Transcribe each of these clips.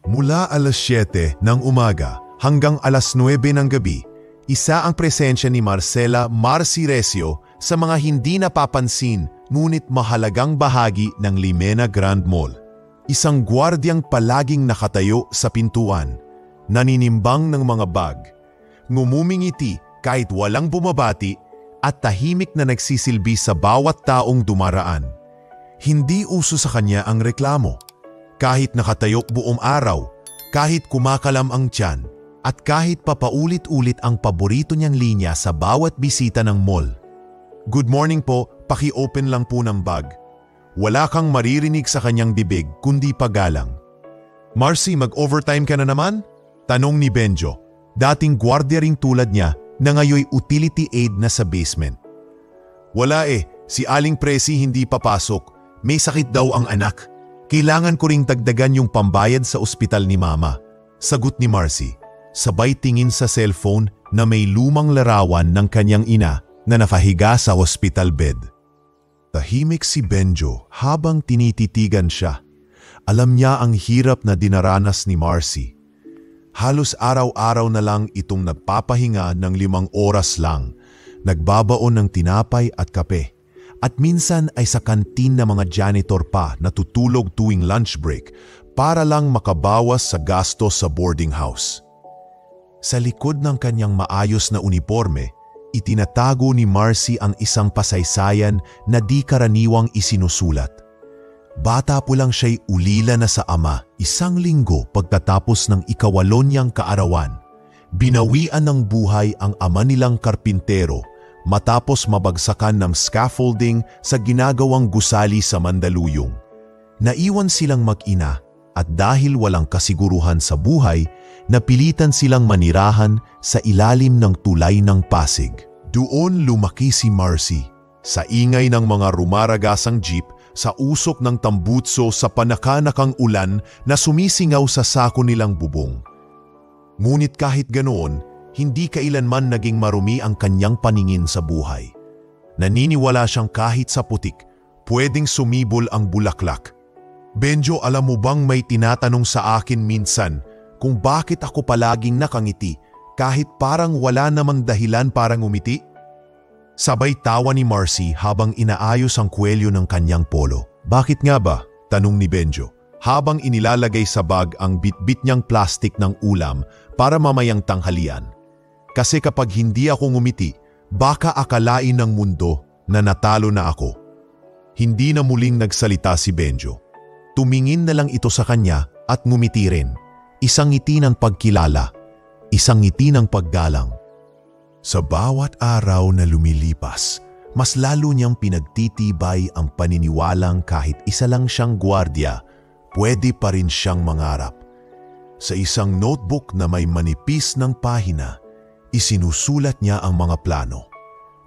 Mula alas 7 ng umaga hanggang alas 9 ng gabi, isa ang presensya ni Marcela Marcy Recio sa mga hindi napapansin ngunit mahalagang bahagi ng Limena Grand Mall. Isang gwardyang palaging nakatayo sa pintuan, naninimbang ng mga bag, ngumumingiti kahit walang bumabati at tahimik na nagsisilbi sa bawat taong dumaraan. Hindi uso sa kanya ang reklamo. Kahit nakatayo buong araw, kahit kumakalam ang tiyan, at kahit papaulit-ulit ang paborito niyang linya sa bawat bisita ng mall. Good morning po, paki-open lang po ng bag. Wala kang maririnig sa kanyang bibig kundi paggalang. Marcy, mag-overtime ka na naman? Tanong ni Benjo, dating gwardiya ring tulad niya na ngayoy utility aid na sa basement. Wala si Aling Presi hindi papasok. May sakit daw ang anak. Kailangan ko ring dagdagan yung pambayad sa ospital ni Mama. Sagot ni Marcy, sabay tingin sa cellphone na may lumang larawan ng kanyang ina na nakahiga sa hospital bed. Tahimik si Benjo habang tinititigan siya. Alam niya ang hirap na dinaranas ni Marcy. Halos araw-araw na lang itong nagpapahinga ng 5 oras lang, nagbabaon ng tinapay at kape. At minsan ay sa kantin na mga janitor pa natutulog tuwing lunch break para lang makabawas sa gastos sa boarding house. Sa likod ng kanyang maayos na uniforme, itinatago ni Marcy ang isang pasaysayan na di karaniwang isinusulat. Bata po lang siya'y ulila na sa ama 1 linggo pagtatapos ng 8 niyang kaarawan. Binawian ng buhay ang ama nilang karpintero matapos mabagsakan ng scaffolding sa ginagawang gusali sa Mandaluyong. Naiwan silang mag-ina at dahil walang kasiguruhan sa buhay, napilitan silang manirahan sa ilalim ng tulay ng Pasig. Doon lumaki si Marcy, sa ingay ng mga rumaragasang jeep, sa usok ng tambutso sa panakanakang ulan na sumisingaw sa sako nilang bubong. Ngunit kahit ganoon, hindi kailanman naging marumi ang kanyang paningin sa buhay. Naniniwala siyang kahit sa putik, pwedeng sumibol ang bulaklak. Benjo, alam mo bang may tinatanong sa akin minsan kung bakit ako palaging nakangiti kahit parang wala namang dahilan para ngumiti? Sabay tawa ni Marcy habang inaayos ang kwelyo ng kanyang polo. Bakit nga ba? Tanong ni Benjo, habang inilalagay sa bag ang bitbit niyang plastik ng ulam para mamayang tanghalian. Kasi kapag hindi ako ngumiti, baka akalain ng mundo na natalo na ako. Hindi na muling nagsalita si Benjo. Tumingin na lang ito sa kanya at ngumiti rin. Isang ngiti ng pagkilala, isang ngiti ng paggalang. Sa bawat araw na lumilipas, mas lalo niyang pinagtitibay ang paniniwalang kahit isa lang siyang gwardiya, pwede pa rin siyang mangarap. Sa isang notebook na may manipis ng pahina, isinusulat niya ang mga plano.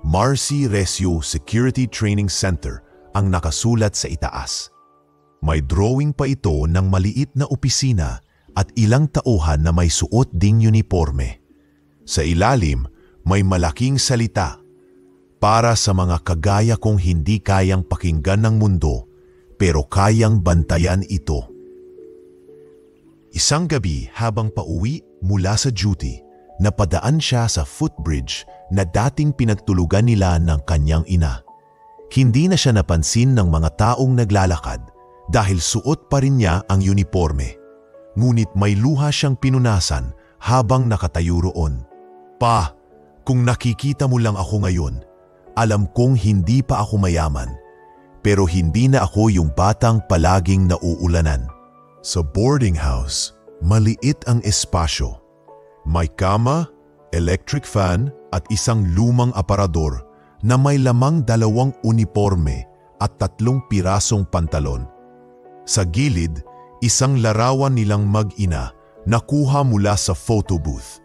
Marcy Recio Security Training Center ang nakasulat sa itaas. May drawing pa ito ng maliit na opisina at ilang tauhan na may suot ding uniforme. Sa ilalim, may malaking salita, para sa mga kagaya kong hindi kayang pakinggan ng mundo pero kayang bantayan ito. Isang gabi habang pauwi mula sa duty, napadaan siya sa footbridge na dating pinagtulugan nila ng kanyang ina. Hindi na siya napansin ng mga taong naglalakad dahil suot pa rin niya ang uniforme. Ngunit may luha siyang pinunasan habang nakatayo roon. Pa, kung nakikita mo lang ako ngayon, alam kong hindi pa ako mayaman, pero hindi na ako yung batang palaging nauulanan. Sa boarding house, maliit ang espasyo. May kama, electric fan at isang lumang aparador na may lamang 2 uniforme at 3 pirasong pantalon. Sa gilid, isang larawan nilang mag-ina na kuha mula sa photo booth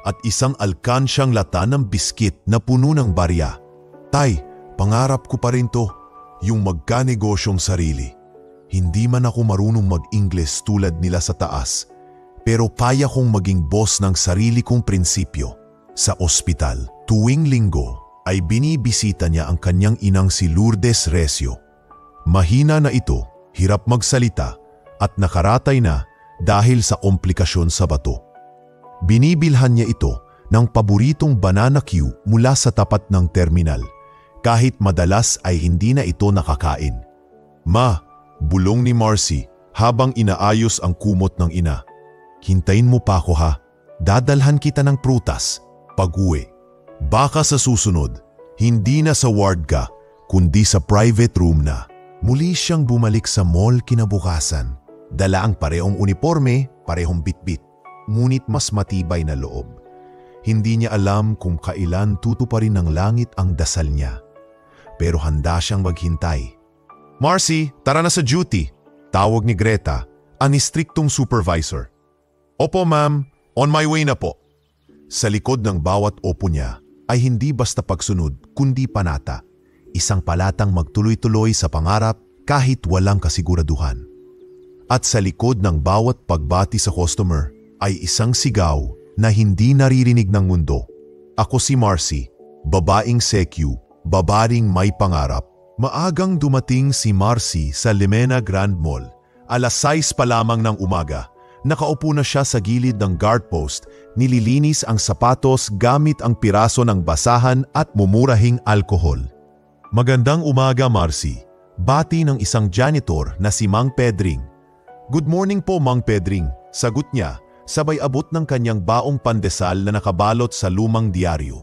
at isang alkansyang lata ng biskit na puno ng barya. Tay, pangarap ko pa rin to, yung magkanegosyong sarili. Hindi man ako marunong mag-Ingles tulad nila sa taas, pero kaya kong maging boss ng sarili kong prinsipyo. Sa ospital, tuwing linggo ay binibisita niya ang kanyang inang si Lourdes Recio. Mahina na ito, hirap magsalita at nakaratay na dahil sa komplikasyon sa bato. Binibilhan niya ito ng paboritong banana Q mula sa tapat ng terminal, kahit madalas ay hindi na ito nakakain. "Ma," bulong ni Marcy habang inaayos ang kumot ng ina. "Hintayin mo pa ako ha. Dadalhan kita ng prutas pag-uwi. Baka sa susunod, hindi na sa ward ka, kundi sa private room na." Muli siyang bumalik sa mall kinabukasan. Dala ang parehong uniforme, parehong bitbit, ngunit mas matibay na loob. Hindi niya alam kung kailan tutuparin ng langit ang dasal niya. Pero handa siyang maghintay. "Marcy, tara na sa duty," tawag ni Greta, ang istriktong supervisor. "Opo ma'am, on my way na po." Sa likod ng bawat opo niya ay hindi basta pagsunod kundi panata. Isang palatang magtuloy-tuloy sa pangarap kahit walang kasiguraduhan. At sa likod ng bawat pagbati sa customer ay isang sigaw na hindi naririnig ng mundo. "Ako si Marcy, babaeng CQ, babaeng may pangarap." Maagang dumating si Marcy sa Limena Grand Mall. Alas 6 pa lamang ng umaga. Nakaupo na siya sa gilid ng guard post, nililinis ang sapatos gamit ang piraso ng basahan at mumurahing alkohol. "Magandang umaga, Marcy," bati ng isang janitor na si Mang Pedring. "Good morning po, Mang Pedring," sagot niya, sabay abot ng kanyang baong pandesal na nakabalot sa lumang diaryo.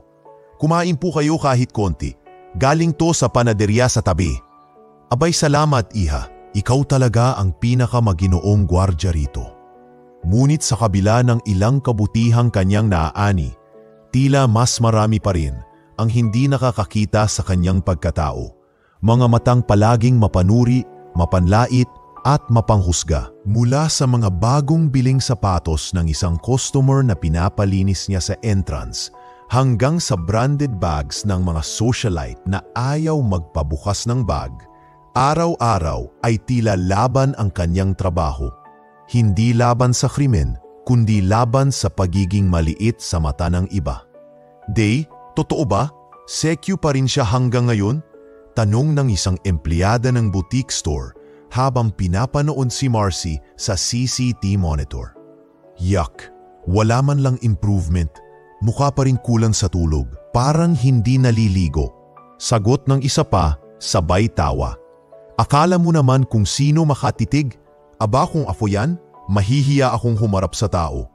"Kumain po kayo kahit konti. Galing to sa panaderya sa tabi." "Abay salamat, iha. Ikaw talaga ang pinakamaginoong gwardya rito." Ngunit sa kabila ng ilang kabutihang kanyang naaani, tila mas marami pa rin ang hindi nakakakita sa kanyang pagkatao. Mga matang palaging mapanuri, mapanlait at mapanghusga. Mula sa mga bagong biling sapatos ng isang customer na pinapalinis niya sa entrance, hanggang sa branded bags ng mga socialite na ayaw magpabukas ng bag, araw-araw ay tila laban ang kanyang trabaho. Hindi laban sa krimen, kundi laban sa pagiging maliit sa mata ng iba. "Day, totoo ba? CQ pa rin siya hanggang ngayon?" tanong ng isang empleyada ng boutique store habang pinapanood si Marcy sa CCTV monitor. Yuck, wala man lang improvement. Mukha pa rin kulang sa tulog, parang hindi naliligo. Sagot ng isa pa, sabay tawa. "Akala mo naman kung sino makatitig? Aba kung ako yan, mahihiya akong humarap sa tao."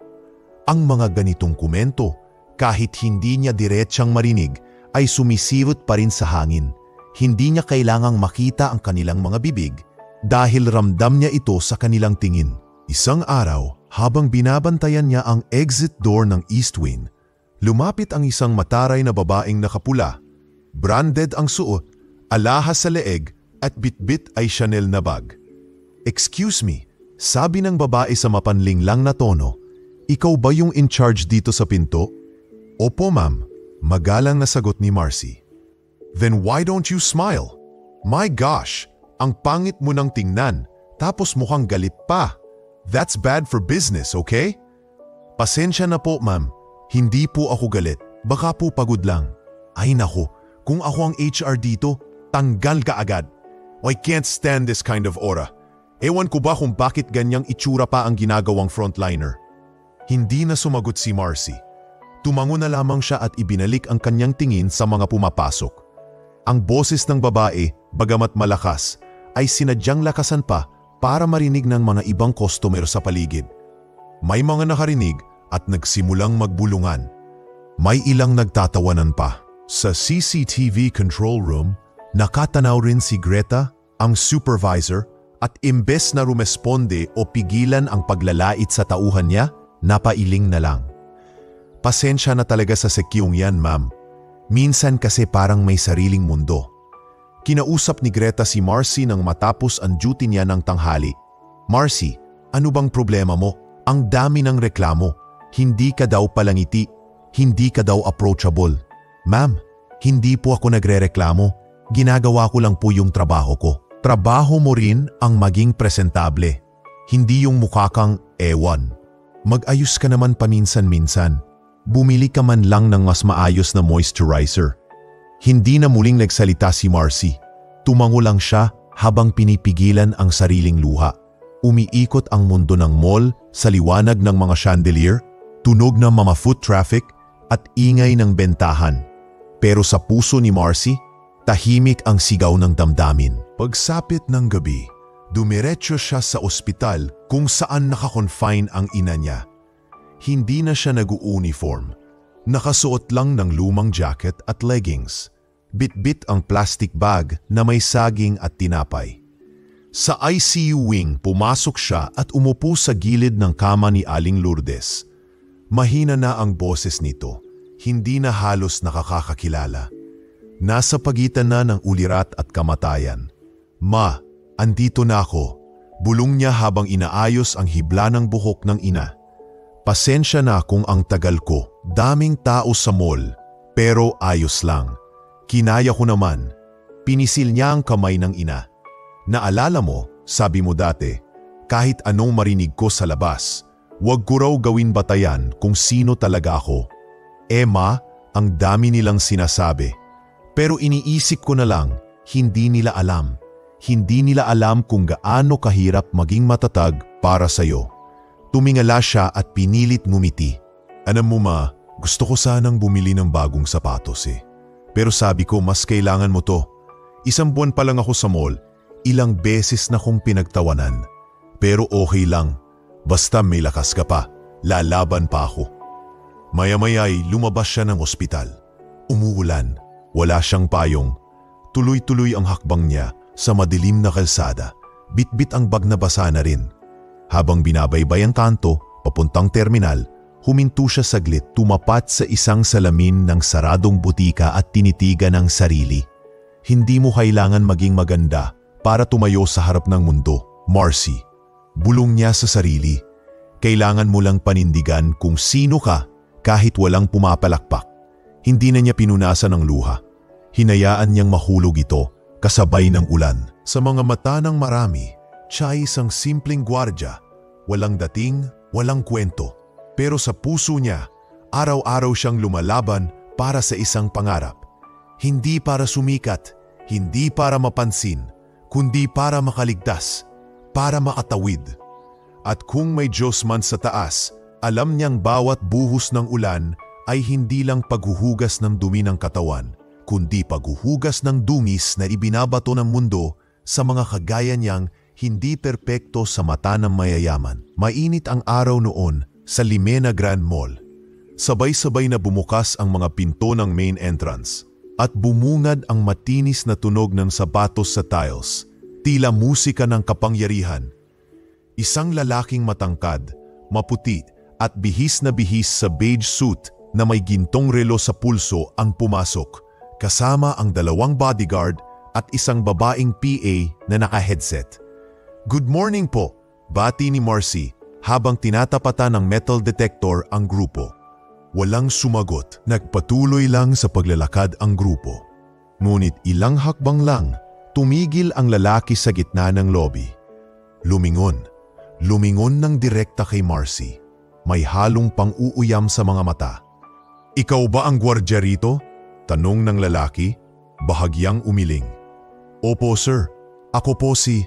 Ang mga ganitong komento, kahit hindi niya diretsang marinig, ay sumisirot pa rin sa hangin. Hindi niya kailangang makita ang kanilang mga bibig dahil ramdam niya ito sa kanilang tingin. Isang araw, habang binabantayan niya ang exit door ng East Wing, lumapit ang isang mataray na babaeng nakapula. Branded ang suot, alahas sa leeg at bitbit ay Chanel na bag. "Excuse me," sabi ng babae sa mapanlinglang na tono, "ikaw ba yung in charge dito sa pinto?" "Opo ma'am," magalang na sagot ni Marcy. "Then why don't you smile? My gosh, ang pangit mo nang tingnan, tapos mukhang galit pa. That's bad for business, okay?" "Pasensya na po ma'am. Hindi po ako galit, baka po pagod lang." "Ay nako, kung ako ang HR dito, tanggal ka agad. I can't stand this kind of aura. Ewan ko ba kung bakit ganyang itsura pa ang ginagawang frontliner." Hindi na sumagot si Marcy. Tumango na lamang siya at ibinalik ang kanyang tingin sa mga pumapasok. Ang boses ng babae, bagamat malakas, ay sinadyang lakasan pa para marinig ng mga ibang customer sa paligid. May mga nakarinig at nagsimulang magbulungan. May ilang nagtatawanan pa. Sa CCTV control room, nakatanaw rin si Greta, ang supervisor, at imbes na rumesponde o pigilan ang paglalait sa tauhan niya, napailing na lang. "Pasensya na talaga sa sekyong yan, ma'am. Minsan kasi parang may sariling mundo." Kinausap ni Greta si Marcy nang matapos ang duty niya ng tanghali. "Marcy, ano bang problema mo? Ang dami ng reklamo. Hindi ka daw palangiti, hindi ka daw approachable." "Ma'am, hindi po ako nagrereklamo. Ginagawa ko lang po yung trabaho ko." Trabaho mo rin ang maging presentable. Hindi yung mukha kang ewan. Mag-ayos ka naman paminsan-minsan. Bumili ka man lang ng mas maayos na moisturizer. Hindi na muling nagsalita si Marcy. Tumango lang siya habang pinipigilan ang sariling luha. umiikot ang mundo ng mall sa liwanag ng mga chandelier, tunog ng mga foot traffic at ingay ng bentahan. Pero sa puso ni Marcy, tahimik ang sigaw ng damdamin. Pagsapit ng gabi, dumiretso siya sa ospital kung saan nakakonfine ang ina niya. Hindi na siya nag-uniform. Nakasuot lang ng lumang jacket at leggings. Bit-bit ang plastic bag na may saging at tinapay. Sa ICU wing, pumasok siya at umupo sa gilid ng kama ni Aling Lourdes. Mahina na ang boses nito, hindi na halos nakakakilala. Nasa pagitan na ng ulirat at kamatayan. "Ma, andito na ako," bulong niya habang inaayos ang hibla ng buhok ng ina. "Pasensya na kung ang tagal ko, daming tao sa mall, pero ayos lang. Kinaya ko naman." Pinisil niya ang kamay ng ina. "Naalala mo, sabi mo dati, kahit anong marinig ko sa labas, wag ko raw gawin batayan kung sino talaga ako. Ma, ang dami nilang sinasabi. Pero iniisip ko na lang, hindi nila alam. Hindi nila alam kung gaano kahirap maging matatag para sa'yo." Tumingala siya at pinilit ngumiti. "Alam mo ma, gusto ko sanang bumili ng bagong sapatos Pero sabi ko mas kailangan mo to. Isang buwan pa lang ako sa mall, ilang beses na kong pinagtawanan. Pero okay lang, basta may lakas ka pa, lalaban pa ako." Maya-maya ay lumabas siya ng ospital. Umuulan, wala siyang payong. Tuloy-tuloy ang hakbang niya sa madilim na kalsada. Bit-bit ang bag na basa na rin. Habang binabaybay ang kanto, papuntang terminal, huminto siya saglit, tumapat sa isang salamin ng saradong butika at tinitigan ang sarili. "Hindi mo kailangan maging maganda para tumayo sa harap ng mundo, Marcy." Bulong niya sa sarili. "Kailangan mo lang panindigan kung sino ka kahit walang pumapalakpak." Hindi na niya pinunasan ng luha. Hinayaan niyang mahulog ito kasabay ng ulan. Sa mga mata ng marami, siya ay isang simpleng gwardya, walang dating, walang kwento. Pero sa puso niya, araw-araw siyang lumalaban para sa isang pangarap. Hindi para sumikat, hindi para mapansin, kundi para makaligtas, para makatawid. At kung may Diyos man sa taas, alam niyang bawat buhos ng ulan ay hindi lang paghuhugas ng dumi ng katawan, kundi paghuhugas ng dungis na ibinabato ng mundo sa mga kagaya niyang hindi perpekto sa mata ng mayayaman. Mainit ang araw noon sa Limena Grand Mall. Sabay-sabay na bumukas ang mga pinto ng main entrance at bumungad ang matinis na tunog ng sapatos sa tiles, tila musika ng kapangyarihan. Isang lalaking matangkad, maputi at bihis na bihis sa beige suit na may gintong relo sa pulso ang pumasok, kasama ang 2 bodyguard at isang babaeng PA na naka-headset. "Good morning po," bati ni Marcy habang tinatapatan ng metal detector ang grupo. Walang sumagot, nagpatuloy lang sa paglalakad ang grupo. Ngunit ilang hakbang lang, tumigil ang lalaki sa gitna ng lobby. Lumingon ng direkta kay Marcy. May halong pang-uuyam sa mga mata. "Ikaw ba ang gwardya rito?" tanong ng lalaki, bahagyang umiling. "Opo sir, ako po si..."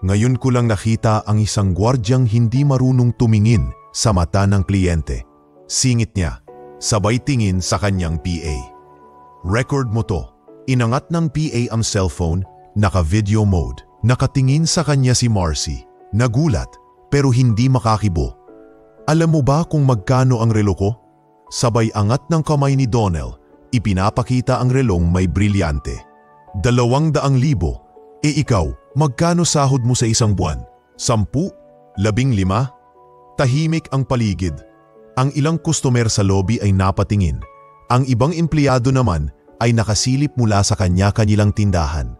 Ngayon ko lang nakita ang isang gwardyang hindi marunong tumingin sa mata ng kliyente. Singit niya, sabay tingin sa kanyang PA. "Record mo to." Inangat ng PA ang cellphone, naka-video mode. Nakatingin sa kanya si Marcy. Nagulat, pero hindi makakibo. "Alam mo ba kung magkano ang relo ko?" Sabay angat ng kamay ni Donnell, ipinapakita ang relong may brilyante. 200,000. Ikaw, magkano sahod mo sa isang buwan? 10? 15? Tahimik ang paligid. Ang ilang customer sa lobby ay napatingin. Ang ibang empleyado naman ay nakasilip mula sa kanya-kanilang tindahan.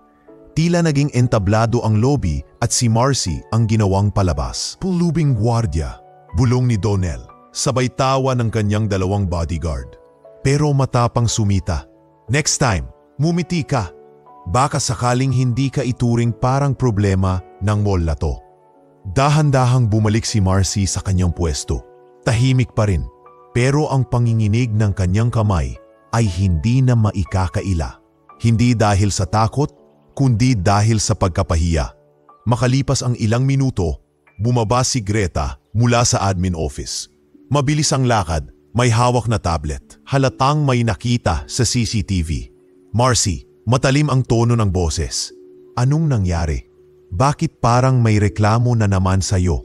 Tila naging entablado ang lobby at si Marcy ang ginawang palabas. "Pulubing gwardya," bulong ni Donnell, sabay tawa ng kanyang 2 bodyguard. Pero matapang sumita. "Next time, mumiti ka. Baka sakaling hindi ka ituring parang problema ng mall na to." Dahan-dahang bumalik si Marcy sa kanyang pwesto. Tahimik pa rin, pero ang panginginig ng kanyang kamay ay hindi na maikakaila. Hindi dahil sa takot, kundi dahil sa pagkapahiya. Makalipas ang ilang minuto, bumaba si Greta mula sa admin office. Mabilis ang lakad, may hawak na tablet. Halatang may nakita sa CCTV. Marcy, matalim ang tono ng boses. Anong nangyari? Bakit parang may reklamo na naman sa'yo?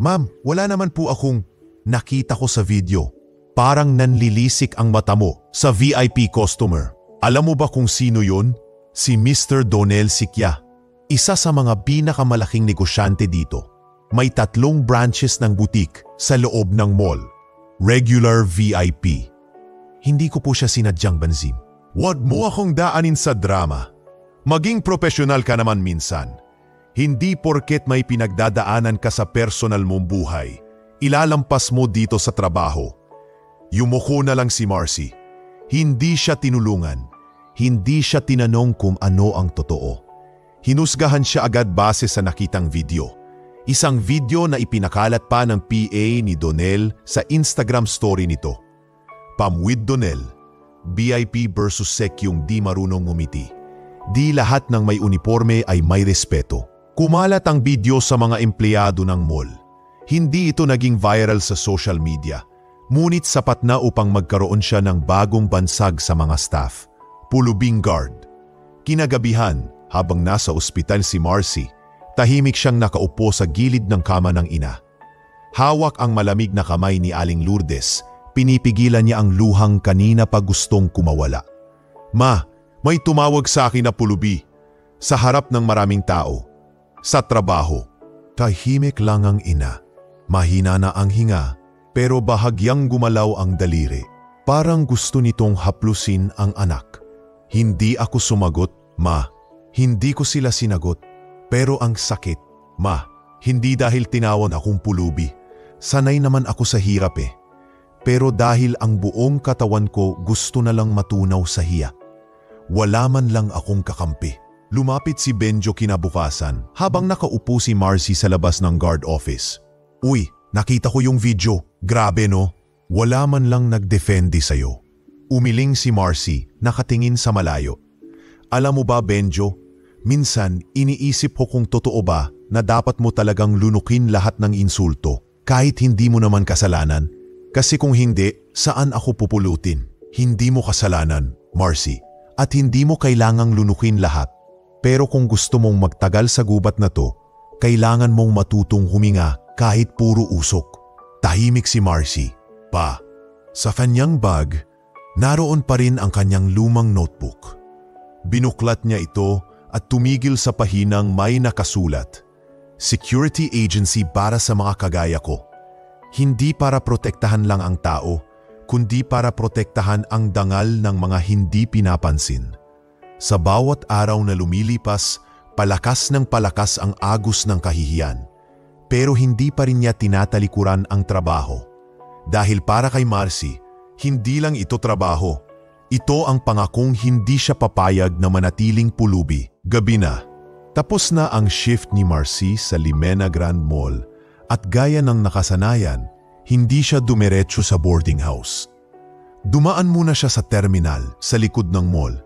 Ma'am, wala naman po akong nakita ko sa video. Parang nanlilisik ang mata mo sa VIP customer. Alam mo ba kung sino yun? Si Mr. Donel Sikya. Isa sa mga pinakamalaking negosyante dito. May 3 branches ng boutique sa loob ng mall. Regular VIP. Hindi ko po siya sinadyang banzim. Huwag mo akong daanin sa drama. Maging profesional ka naman minsan. Hindi porket may pinagdadaanan ka sa personal mong buhay, ilalampas mo dito sa trabaho. Yumuko na lang si Marcy. Hindi siya tinulungan. Hindi siya tinanong kung ano ang totoo. Hinusgahan siya agad base sa nakitang video. Isang video na ipinakalat pa ng PA ni Donel sa Instagram story nito. Pam with Donel, VIP versus sec yung di marunong ngumiti. Di lahat ng may uniforme ay may respeto. Kumalat ang video sa mga empleyado ng mall. Hindi ito naging viral sa social media, ngunit sapat na upang magkaroon siya ng bagong bansag sa mga staff. Pulubing guard. Kinagabihan, habang nasa ospital si Marcy, tahimik siyang nakaupo sa gilid ng kama ng ina. Hawak ang malamig na kamay ni Aling Lourdes, pinipigilan niya ang luhang kanina pa gustong kumawala. Ma, may tumawag sa akin na pulubi, sa harap ng maraming tao. Sa trabaho, tahimik lang ang ina. Mahina na ang hinga, pero bahagyang gumalaw ang daliri. Parang gusto nitong haplusin ang anak. Hindi ako sumagot, ma. Hindi ko sila sinagot. Pero ang sakit, ma. Hindi dahil tinawag akong pulubi. Sanay naman ako sa hirap eh. Pero dahil ang buong katawan ko gusto na lang matunaw sa hiya. Wala man lang akong kakampi. Lumapit si Benjo kinabukasan habang nakaupo si Marcy sa labas ng guard office. Uy, nakita ko yung video. Grabe no? Wala man lang nag-defendi sa'yo. Umiling si Marcy, nakatingin sa malayo. Alam mo ba Benjo, minsan iniisip ko kung totoo ba na dapat mo talagang lunukin lahat ng insulto kahit hindi mo naman kasalanan. Kasi kung hindi, saan ako pupulutin? Hindi mo kasalanan, Marcy, at hindi mo kailangang lunukin lahat. Pero kung gusto mong magtagal sa gubat na to, kailangan mong matutong huminga kahit puro usok. Tahimik si Marcy. Pa, sa kanyang bag, naroon pa rin ang kanyang lumang notebook. Binuklat niya ito at tumigil sa pahinang may nakasulat. Security agency para sa mga kagaya ko. Hindi para protektahan lang ang tao, kundi para protektahan ang dangal ng mga hindi pinapansin. Sa bawat araw na lumilipas, palakas ng palakas ang agos ng kahihiyan. Pero hindi pa rin niya tinatalikuran ang trabaho. Dahil para kay Marcy, hindi lang ito trabaho. Ito ang pangakong hindi siya papayag na manatiling pulubi. Gabi na. Tapos na ang shift ni Marcy sa Limena Grand Mall at gaya ng nakasanayan, hindi siya dumiretso sa boarding house. Dumaan muna siya sa terminal sa likod ng mall.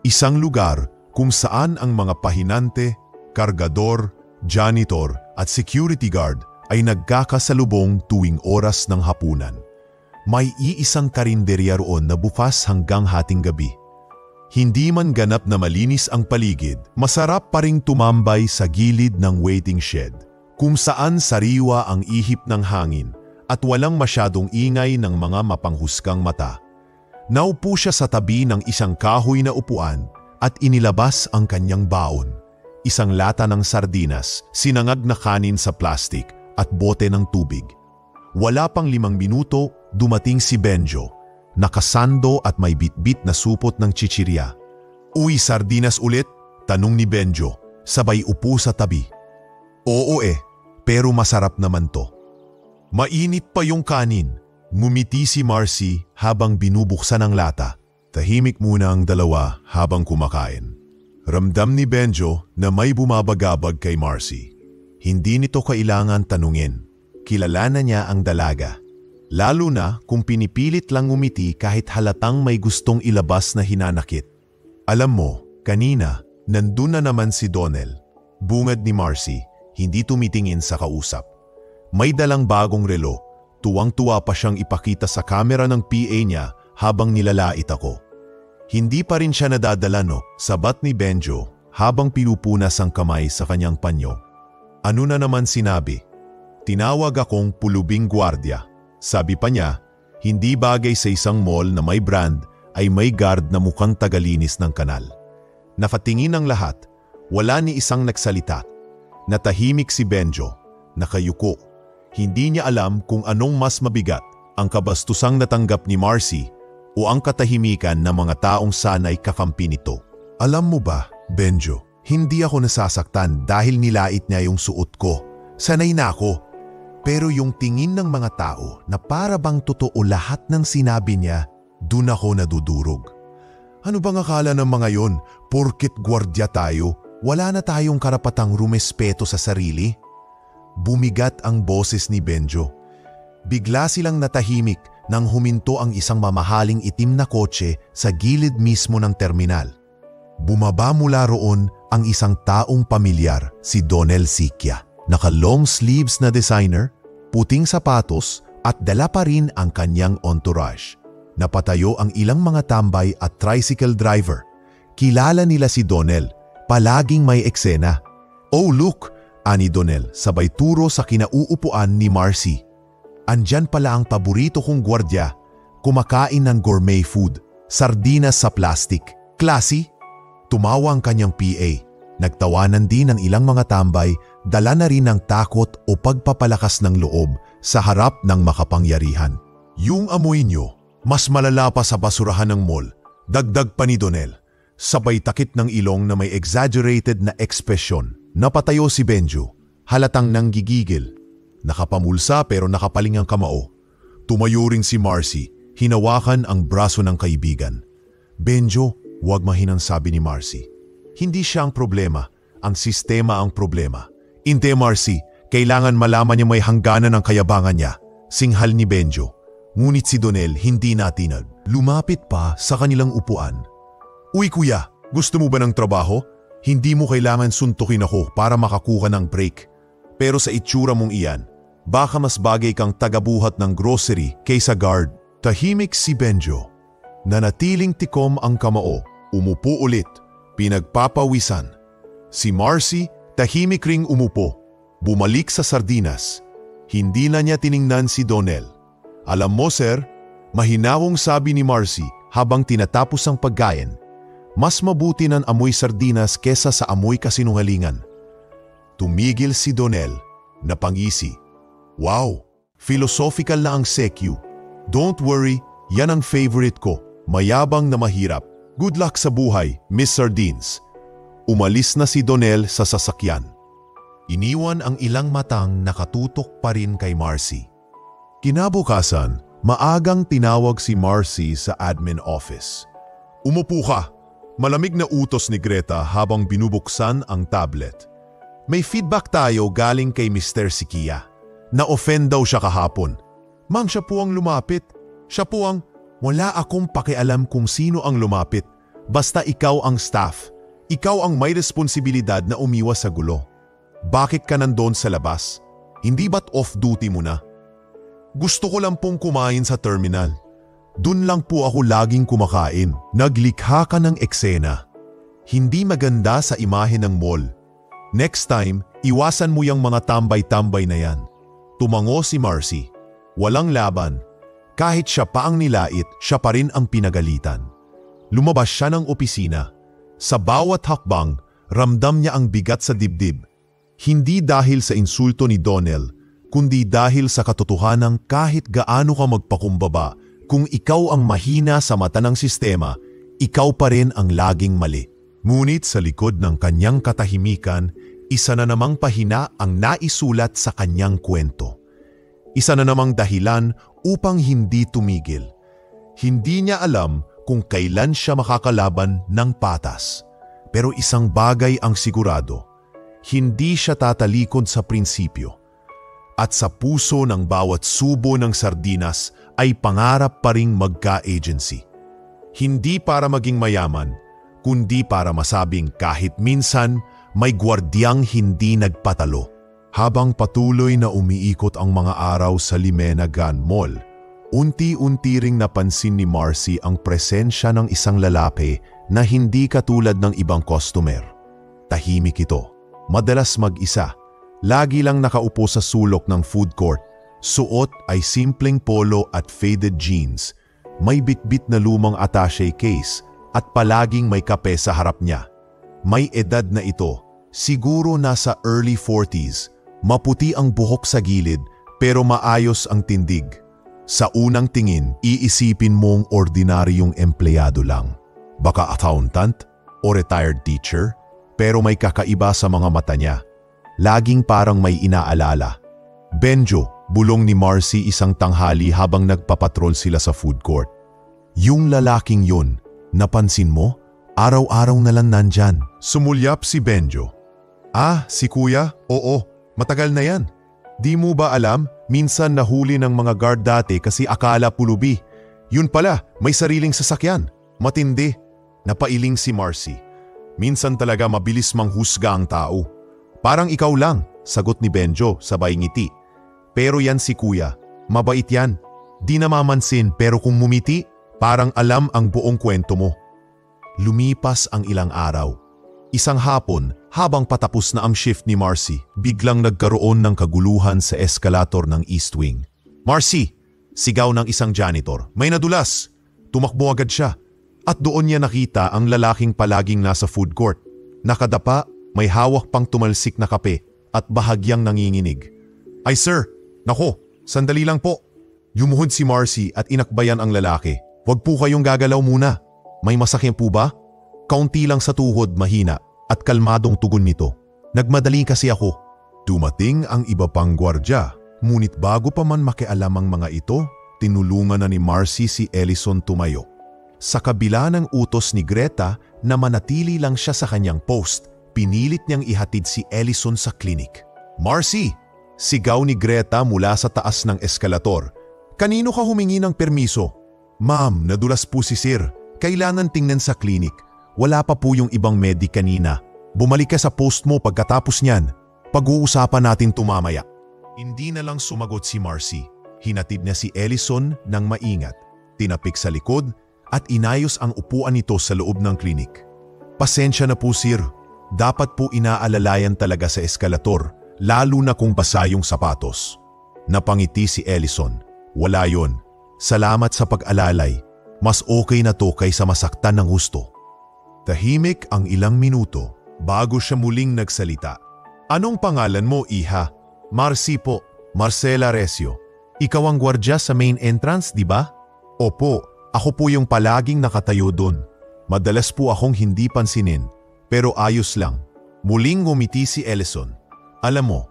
Isang lugar kung saan ang mga pahinante, kargador, janitor at security guard ay nagkakasalubong tuwing oras ng hapunan. May iisang karinderya roon na bukas hanggang hating gabi. Hindi man ganap na malinis ang paligid, masarap pa ring tumambay sa gilid ng waiting shed, kung saan sariwa ang ihip ng hangin at walang masyadong ingay ng mga mapanghusgang mata. Naupo siya sa tabi ng isang kahoy na upuan at inilabas ang kanyang baon. Isang lata ng sardinas, sinangag na kanin sa plastik at bote ng tubig. Wala pang 5 minuto, dumating si Benjo, nakasando at may bitbit na supot ng chichirya. Uy, sardinas ulit? Tanong ni Benjo, sabay upo sa tabi. Oo pero masarap naman to. Mainit pa yung kanin. Ngumiti si Marcy habang binubuksan ang lata. Tahimik muna ang dalawa habang kumakain. Ramdam ni Benjo na may bumabagabag kay Marcy. Hindi nito kailangan tanungin. Kilala na niya ang dalaga. Lalo na kung pinipilit lang ngumiti kahit halatang may gustong ilabas na hinanakit. Alam mo, kanina, nandun na naman si Donel. Bungad ni Marcy, hindi tumitingin sa kausap. May dalang bagong relo. Tuwang-tuwa pa siyang ipakita sa kamera ng PA niya habang nilalait ako. Hindi pa rin siya nadadala sabat ni Benjo habang pinupunas ang kamay sa kanyang panyo. Ano na naman sinabi? Tinawag akong pulubing gwardiya. Sabi pa niya, hindi bagay sa isang mall na may brand ay may guard na mukhang tagalinis ng kanal. Nakatingin ang lahat, wala ni isang nagsalita. Natahimik si Benjo, nakayuko. Hindi niya alam kung anong mas mabigat, ang kabastusang natanggap ni Marcy o ang katahimikan ng mga taong sanay kakampi nito. Alam mo ba, Benjo, hindi ako nasasaktan dahil nilait niya yung suot ko. Sanay na ako. Pero yung tingin ng mga tao na para bang totoo lahat ng sinabi niya, dun ako nadudurog. Ano bang akala ng mga yon? Porket gwardya tayo, wala na tayong karapatang rumespeto sa sarili? Bumigat ang boses ni Benjo. Bigla silang natahimik nang huminto ang isang mamahaling itim na kotse sa gilid mismo ng terminal. Bumaba mula roon ang isang taong pamilyar, si Donel Siquia. Naka-long sleeves na designer, puting sapatos at dala pa rin ang kanyang entourage. Napatayo ang ilang mga tambay at tricycle driver. Kilala nila si Donel, palaging may eksena. Oh look! Ani Donel, sabay turo sa kinauupuan ni Marcy. Andyan pala ang paborito kong gwardya, kumakain ng gourmet food, sardinas sa plastic. Classy? Tumawa ang kanyang PA. Nagtawanan din ang ilang mga tambay, dala na rin ng takot o pagpapalakas ng loob sa harap ng makapangyarihan. Yung amoy nyo, mas malala pa sa basurahan ng mall, dagdag pa ni Donel. Sabay takit ng ilong na may exaggerated na ekspresyon. Napatayo si Benjo, halatang nanggigigil. Nakapamulsa pero nakapaling ang kamao. Tumayo rin si Marcy, hinawakan ang braso ng kaibigan. Benjo, huwag mahinang, sabi ni Marcy. Hindi siya ang problema, ang sistema ang problema. Inte Marcy, kailangan malaman niya may hangganan ng kayabangan niya. Singhal ni Benjo. Ngunit si Donel hindi natinag. Lumapit pa sa kanilang upuan. Uy kuya, gusto mo ba ng trabaho? Hindi mo kailangan suntukin ako para makakuha ng break. Pero sa itsura mong iyan, baka mas bagay kang tagabuhat ng grocery kaysa guard. Tahimik si Benjo. Nanatiling tikom ang kamao, umupo ulit, pinagpapawisan. Si Marcy, tahimik ring umupo, bumalik sa sardinas. Hindi na niya tiningnan si Donel. Alam mo sir, mahinawong sabi ni Marcy habang tinatapos ang pagkain. Mas mabuti ng amoy sardinas kesa sa amoy kasinungalingan. Tumigil si Donel, napangisi. Wow, philosophical na ang SECU. Don't worry, yan ang favorite ko. Mayabang na mahirap. Good luck sa buhay, Miss Sardines. Umalis na si Donel sa sasakyan. Iniwan ang ilang matang nakatutok pa rin kay Marcy. Kinabukasan, maagang tinawag si Marcy sa admin office. Umupo ka. Malamig na utos ni Greta habang binubuksan ang tablet. May feedback tayo galing kay Mr. Siquia. Na-offend daw siya kahapon. Ma'am, siya po ang lumapit. Siya po ang, wala akong pakialam kung sino ang lumapit. Basta ikaw ang staff. Ikaw ang may responsibilidad na umiwas sa gulo. Bakit ka nandoon sa labas? Hindi ba't off-duty mo na? Gusto ko lang pong kumain sa terminal. Dun lang po ako laging kumakain. Naglikha ka ng eksena. Hindi maganda sa imahe ng mall. Next time, iwasan mo yung mga tambay-tambay na yan. Tumango si Marcy. Walang laban. Kahit siya pa ang nilait, siya pa rin ang pinagalitan. Lumabas siya ng opisina. Sa bawat hakbang, ramdam niya ang bigat sa dibdib. Hindi dahil sa insulto ni Donel, kundi dahil sa katotohanang kahit gaano ka magpakumbaba, kung ikaw ang mahina sa mata ng sistema, ikaw pa rin ang laging mali. Ngunit sa likod ng kanyang katahimikan, isa na namang pahina ang naisulat sa kanyang kwento. Isa na namang dahilan upang hindi tumigil. Hindi niya alam kung kailan siya makakalaban ng patas. Pero isang bagay ang sigurado, hindi siya tatalikod sa prinsipyo. At sa puso ng bawat subo ng sardinas ay pangarap pa ring magka-agency. Hindi para maging mayaman, kundi para masabing kahit minsan may gwardiyang hindi nagpatalo. Habang patuloy na umiikot ang mga araw sa Limena Gun Mall, unti-unti ring napansin ni Marcy ang presensya ng isang lalaki na hindi katulad ng ibang customer. Tahimik ito, madalas mag-isa, lagi lang nakaupo sa sulok ng food court. Suot ay simpleng polo at faded jeans, may bitbit na lumang attaché case at palaging may kape sa harap niya. May edad na ito, siguro nasa early 40s, maputi ang buhok sa gilid pero maayos ang tindig. Sa unang tingin, iisipin mong ordinaryong empleyado lang. Baka accountant o retired teacher, pero may kakaiba sa mga mata niya. Laging parang may inaalala. Benjo, bulong ni Marcy isang tanghali habang nagpapatrol sila sa food court. Yung lalaking yun, napansin mo? Araw-araw na lang nandyan. Sumulyap si Benjo. Ah, si kuya? Oo, matagal na yan. Di mo ba alam, minsan nahuli ng mga guard dati kasi akala pulubi. Yun pala, may sariling sasakyan. Matindi. Napailing si Marcy. Minsan talaga mabilis manghusga ang tao. Parang ikaw lang, sagot ni Benjo sabay ngiti. Pero yan si kuya, mabait yan. Di namamansin pero kung mumiti, parang alam ang buong kwento mo. Lumipas ang ilang araw. Isang hapon, habang patapos na ang shift ni Marcy, biglang nagkaroon ng kaguluhan sa eskalator ng East Wing. Marcy! Sigaw ng isang janitor. May nadulas! Tumakbo agad siya. At doon niya nakita ang lalaking palaging nasa food court. Nakadapa, may hawak pang tumalsik na kape at bahagyang nanginginig. Ay sir! Nako! Sandali lang po! Yumuhod si Marcy at inakbayan ang lalaki. Huwag po kayong gagalaw muna. May masakyan po ba? Kaunti lang sa tuhod, mahina at kalmadong tugon nito. Nagmadali kasi ako. Dumating ang iba pang gwardya, ngunit bago pa man makialam ang mga ito, tinulungan na ni Marcy si Ellison tumayo. Sa kabila ng utos ni Greta na manatili lang siya sa kanyang post, pinilit niyang ihatid si Ellison sa klinik. Marcy! Sigaw ni Greta mula sa taas ng eskalator. Kanino ka humingi ng permiso? Ma'am, nadulas po si Sir. Kailangan tingnan sa klinik. Wala pa po yung ibang medic kanina. Bumalik ka sa post mo pagkatapos niyan. Pag-uusapan natin tumamaya. Hindi na lang sumagot si Marcy. Hinatid na si Ellison ng maingat. Tinapik sa likod at inayos ang upuan nito sa loob ng klinik. Pasensya na po sir. Dapat po inaalalayan talaga sa eskalator, lalo na kung basa yung sapatos. Napangiti si Ellison. Wala yon. Salamat sa pag-alalay. Mas okay na to kaysa masaktan ng husto. Tahimik ang ilang minuto bago siya muling nagsalita. Anong pangalan mo, iha? Marcy po, Marcela Recio. Ikaw ang gwardya sa main entrance, di ba? Opo, ako po yung palaging nakatayo doon. Madalas po akong hindi pansinin, pero ayos lang. Muling ngumiti si Ellison. Alam mo,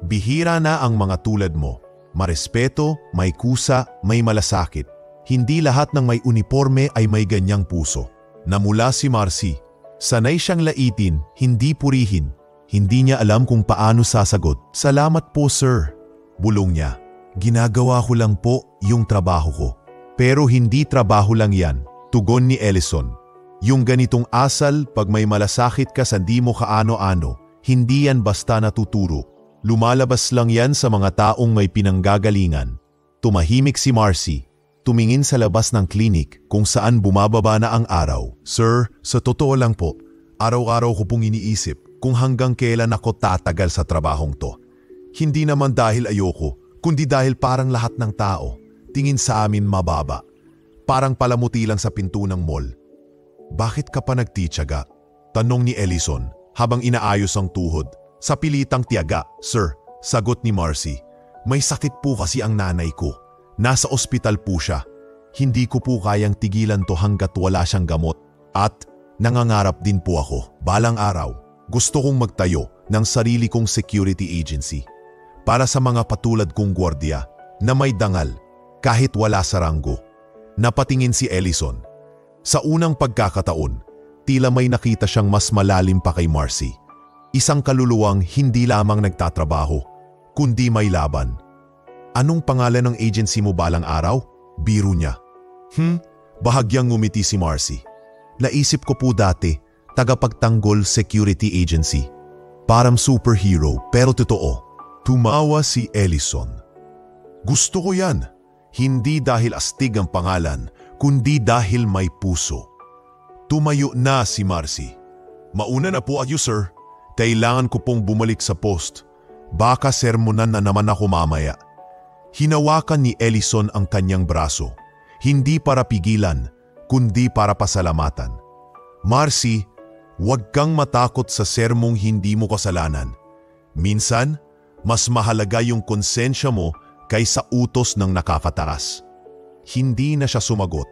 bihira na ang mga tulad mo. Marespeto, may kusa, may malasakit. Hindi lahat ng may uniforme ay may ganyang puso. Namula si Marcy. Sanay siyang laitin, hindi purihin. Hindi niya alam kung paano sasagot. Salamat po sir. Bulong niya. Ginagawa ko lang po yung trabaho ko. Pero hindi trabaho lang yan. Tugon ni Ellison. Yung ganitong asal pag may malasakit ka sa di mo kaano-ano, hindi yan basta natuturo. Lumalabas lang yan sa mga taong may pinanggagalingan. Tumahimik si Marcy. Tumingin sa labas ng klinik kung saan bumababa na ang araw. Sir, sa totoo lang po, araw-araw ko pong iniisip kung hanggang kailan ako tatagal sa trabahong to. Hindi naman dahil ayoko, kundi dahil parang lahat ng tao, tingin sa amin mababa. Parang palamuti lang sa pinto ng mall. Bakit ka pa nagtitiyaga? Tanong ni Ellison habang inaayos ang tuhod. Sa pilitang tiyaga, sir, sagot ni Marcy. May sakit po kasi ang nanay ko. Nasa ospital po siya. Hindi ko po kayang tigilan to hanggat wala siyang gamot. At nangangarap din po ako. Balang araw, gusto kong magtayo ng sarili kong security agency. Para sa mga patulad kong gwardiya na may dangal kahit wala sa ranggo. Napatingin si Ellison. Sa unang pagkakataon, tila may nakita siyang mas malalim pa kay Marcy. Isang kaluluwang hindi lamang nagtatrabaho, kundi may laban. Anong pangalan ng agency mo balang araw? Biro niya. Bahagyang ngumiti si Marcy. Naisip ko po dati, tagapagtanggol security agency. Parang superhero pero totoo. Tumawa si Ellison. Gusto ko yan. Hindi dahil astig ang pangalan, kundi dahil may puso. Tumayo na si Marcy. Mauna na po ayo sir. Kailangan ko pong bumalik sa post. Baka sermonan na naman ako mamaya. Hinawakan ni Ellison ang kanyang braso. Hindi para pigilan, kundi para pasalamatan. Marcy, huwag kang matakot sa sermong hindi mo kasalanan. Minsan, mas mahalaga yung konsensya mo kaysa utos ng nakakataas. Hindi na siya sumagot.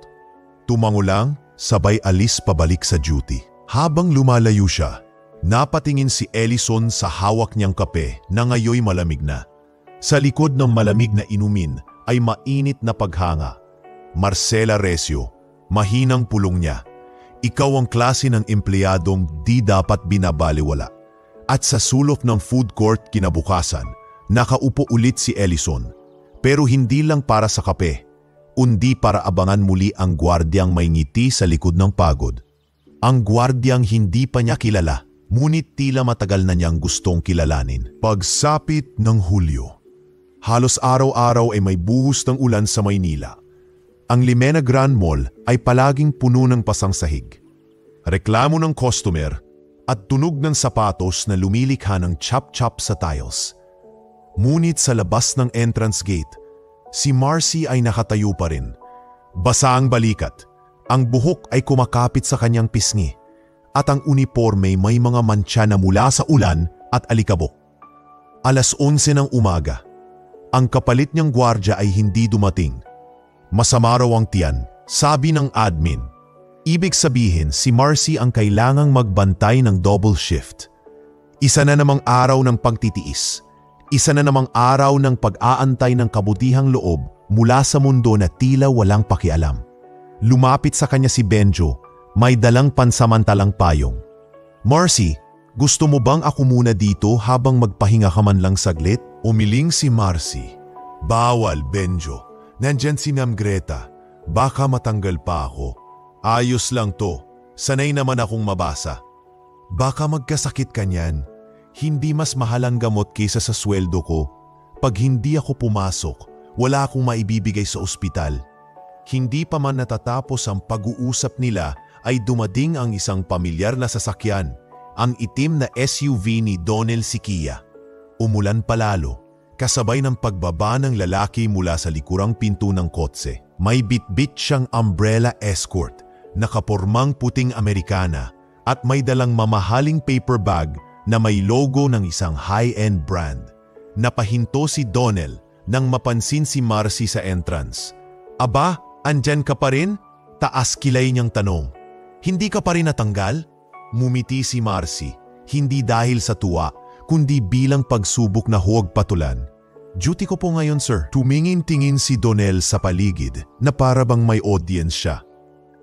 Tumango lang, sabay alis pabalik sa duty. Habang lumalayo siya, napatingin si Ellison sa hawak niyang kape na ngayoy malamig na. Sa likod ng malamig na inumin ay mainit na paghanga. Marcela Recio, mahinang pulong niya. Ikaw ang klase ng empleyadong di dapat binabaliwala. At sa sulok ng food court kinabukasan, nakaupo ulit si Ellison. Pero hindi lang para sa kape, kundi para abangan muli ang gwardyang may ngiti sa likod ng pagod. Ang gwardyang hindi pa niya kilala, ngunit tila matagal na niyang gustong kilalanin. Pagsapit ng Hulyo. Halos araw-araw ay may buhos ng ulan sa Maynila. Ang Limena Grand Mall ay palaging puno ng pasang sahig. Reklamo ng customer at tunog ng sapatos na lumilikha ng chop-chop sa tiles. Ngunit sa labas ng entrance gate, si Marcy ay nakatayo pa rin. Basa ang balikat, ang buhok ay kumakapit sa kanyang pisngi, at ang uniforme may mga mantsa na mula sa ulan at alikabok. 11:00 ng umaga. Ang kapalit niyang gwardya ay hindi dumating. Masama raw ang tiyan, sabi ng admin. Ibig sabihin si Marcy ang kailangang magbantay ng double shift. Isa na namang araw ng pagtitiis. Isa na namang araw ng pag-aantay ng kabutihang loob mula sa mundo na tila walang pakialam. Lumapit sa kanya si Benjo, may dalang pansamantalang payong. Marcy, gusto mo bang ako muna dito habang magpahinga ka man lang saglit? Umiling si Marcy. Bawal, Benjo. Nandyan si Ma'am Greta. Baka matanggal pa ako. Ayos lang to. Sanay naman akong mabasa. Baka magkasakit ka niyan. Hindi mas mahal ang gamot kaysa sa sweldo ko. Pag hindi ako pumasok, wala akong maibibigay sa ospital. Hindi pa man natatapos ang pag-uusap nila ay dumating ang isang pamilyar na sasakyan, ang itim na SUV ni Donel Siquia. Umulan palalo, kasabay ng pagbaba ng lalaki mula sa likurang pinto ng kotse. May bitbit siyang umbrella escort, nakapormang puting Amerikana at may dalang mamahaling paper bag na may logo ng isang high-end brand. Napahinto si Donel nang mapansin si Marcy sa entrance. Aba, andyan ka pa rin? Taas kilay niyang tanong. Hindi ka pa rin natanggal? Mumiti si Marcy, hindi dahil sa tuwa, kundi bilang pagsubok na huwag patulan. Duty ko po ngayon, sir. Tumingin-tingin si Donel sa paligid na para bang may audience siya.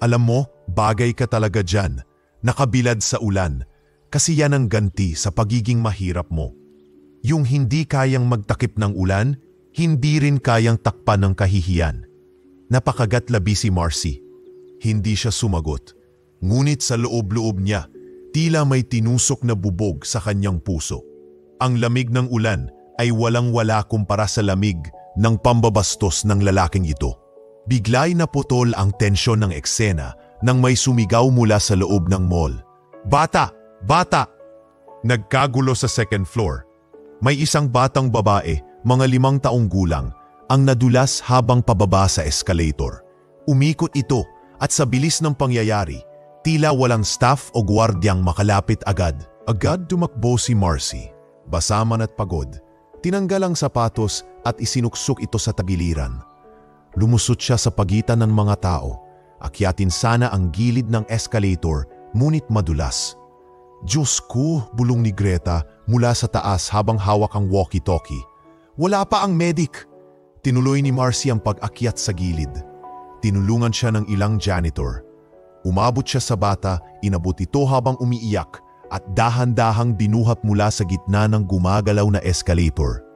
Alam mo, bagay ka talaga dyan, nakabilad sa ulan, kasi yan ang ganti sa pagiging mahirap mo. Yung hindi kayang magtakip ng ulan, hindi rin kayang takpan ng kahihiyan. Napakagatlabi si Marcy. Hindi siya sumagot, ngunit sa loob-loob niya, tila may tinusok na bubog sa kanyang puso. Ang lamig ng ulan ay walang-wala kumpara sa lamig ng pambabastos ng lalaking ito. Biglay naputol ang tensyon ng eksena nang may sumigaw mula sa loob ng mall. Bata! Bata! Nagkagulo sa second floor. May isang batang babae, mga 5 taong gulang, ang nadulas habang pababa sa escalator. Umikot ito at sa bilis ng pangyayari, tila walang staff o gwardyang makalapit agad. Agad tumakbo si Marcy. Basa man at pagod, tinanggal ang sapatos at isinuksok ito sa tagiliran. Lumusot siya sa pagitan ng mga tao. Akyatin sana ang gilid ng escalator, ngunit madulas. Diyos ko, bulong ni Greta mula sa taas habang hawak ang walkie-talkie. Wala pa ang medic! Tinuloy ni Marcy ang pag-akyat sa gilid. Tinulungan siya ng ilang janitor. Umabot siya sa bata, inabot ito habang umiiyak at dahan-dahang dinuhat mula sa gitna ng gumagalaw na escalator.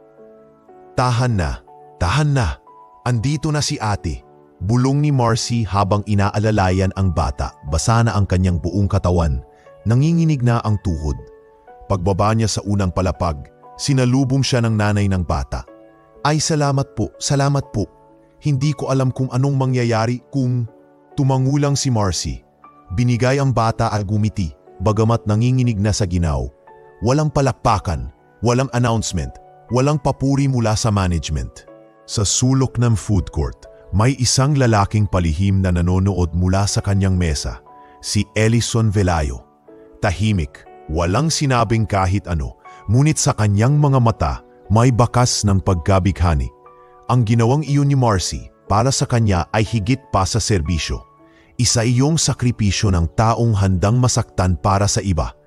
Tahan na, tahan na. Andito na si ate, bulong ni Marcy habang inaalalayan ang bata. Basa na ang kanyang buong katawan, nanginginig na ang tuhod. Pagbaba niya sa unang palapag, Sinalubong siya ng nanay ng bata. Ay salamat po. Hindi ko alam kung anong mangyayari kung... Tumangulang si Marcy. Binigay ang bata at gumiti, bagamat nanginginig na sa ginaw. Walang palakpakan, walang announcement, walang papuri mula sa management. Sa sulok ng food court, may isang lalaking palihim na nanonood mula sa kanyang mesa, si Ellison Velayo. Tahimik, walang sinabing kahit ano, ngunit sa kanyang mga mata may bakas ng pagkabighani. Ang ginawang iyon ni Marcy para sa kanya ay higit pa sa serbisyo. Isa iyong sakripisyo ng taong handang masaktan para sa iba.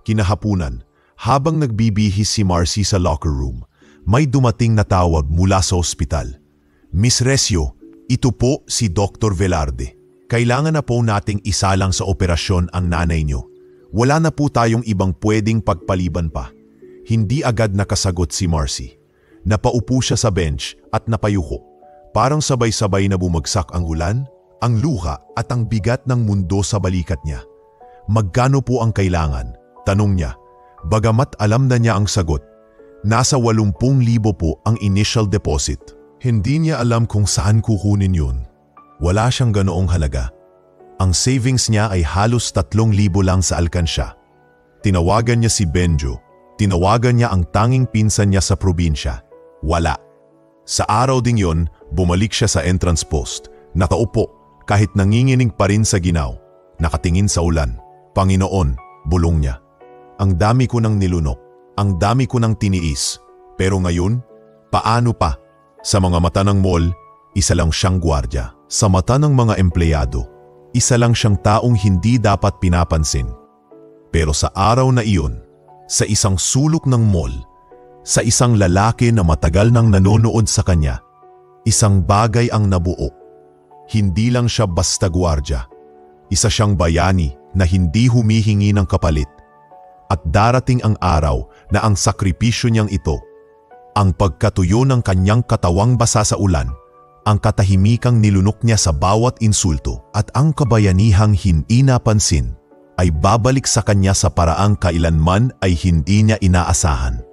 Kinahapunan, habang nagbibihis si Marcy sa locker room, may dumating na tawag mula sa ospital. Miss Recio, ito po si Dr. Velarde. Kailangan na po nating isalang sa operasyon ang nanay niyo. Wala na po tayong ibang pwedeng pagpaliban pa. Hindi agad nakasagot si Marcy. Napaupo siya sa bench at napayuko. Parang sabay-sabay na bumagsak ang ulan, ang luha at ang bigat ng mundo sa balikat niya. Magkano po ang kailangan? Tanong niya. Bagamat alam na niya ang sagot, nasa 80,000 po ang initial deposit. Hindi niya alam kung saan kukunin yun. Wala siyang ganoong halaga. Ang savings niya ay halos 3,000 lang sa alkansya. Tinawagan niya si Benjo. Tinawagan niya ang tanging pinsan niya sa probinsya. Wala. Sa araw ding yon, bumalik siya sa entrance post. Nakaupo, kahit nanginginig pa rin sa ginaw. Nakatingin sa ulan. Panginoon, bulong niya. Ang dami ko nang nilunok. Ang dami ko nang tiniis. Pero ngayon, paano pa? Sa mga mata ng mall, isa lang siyang gwardya. Sa mata ng mga empleyado, isa lang siyang taong hindi dapat pinapansin. Pero sa araw na iyon, sa isang sulok ng mall, sa isang lalaki na matagal nang nanonood sa kanya, isang bagay ang nabuo. Hindi lang siya basta gwardya. Isa siyang bayani na hindi humihingi ng kapalit. At darating ang araw na ang sakripisyo niyang ito, ang pagkatuyo ng kanyang katawang basa sa ulan, ang katahimikang nilunok niya sa bawat insulto at ang kabayanihang hindi napansin, ay babalik sa kanya sa paraang kailanman ay hindi niya inaasahan.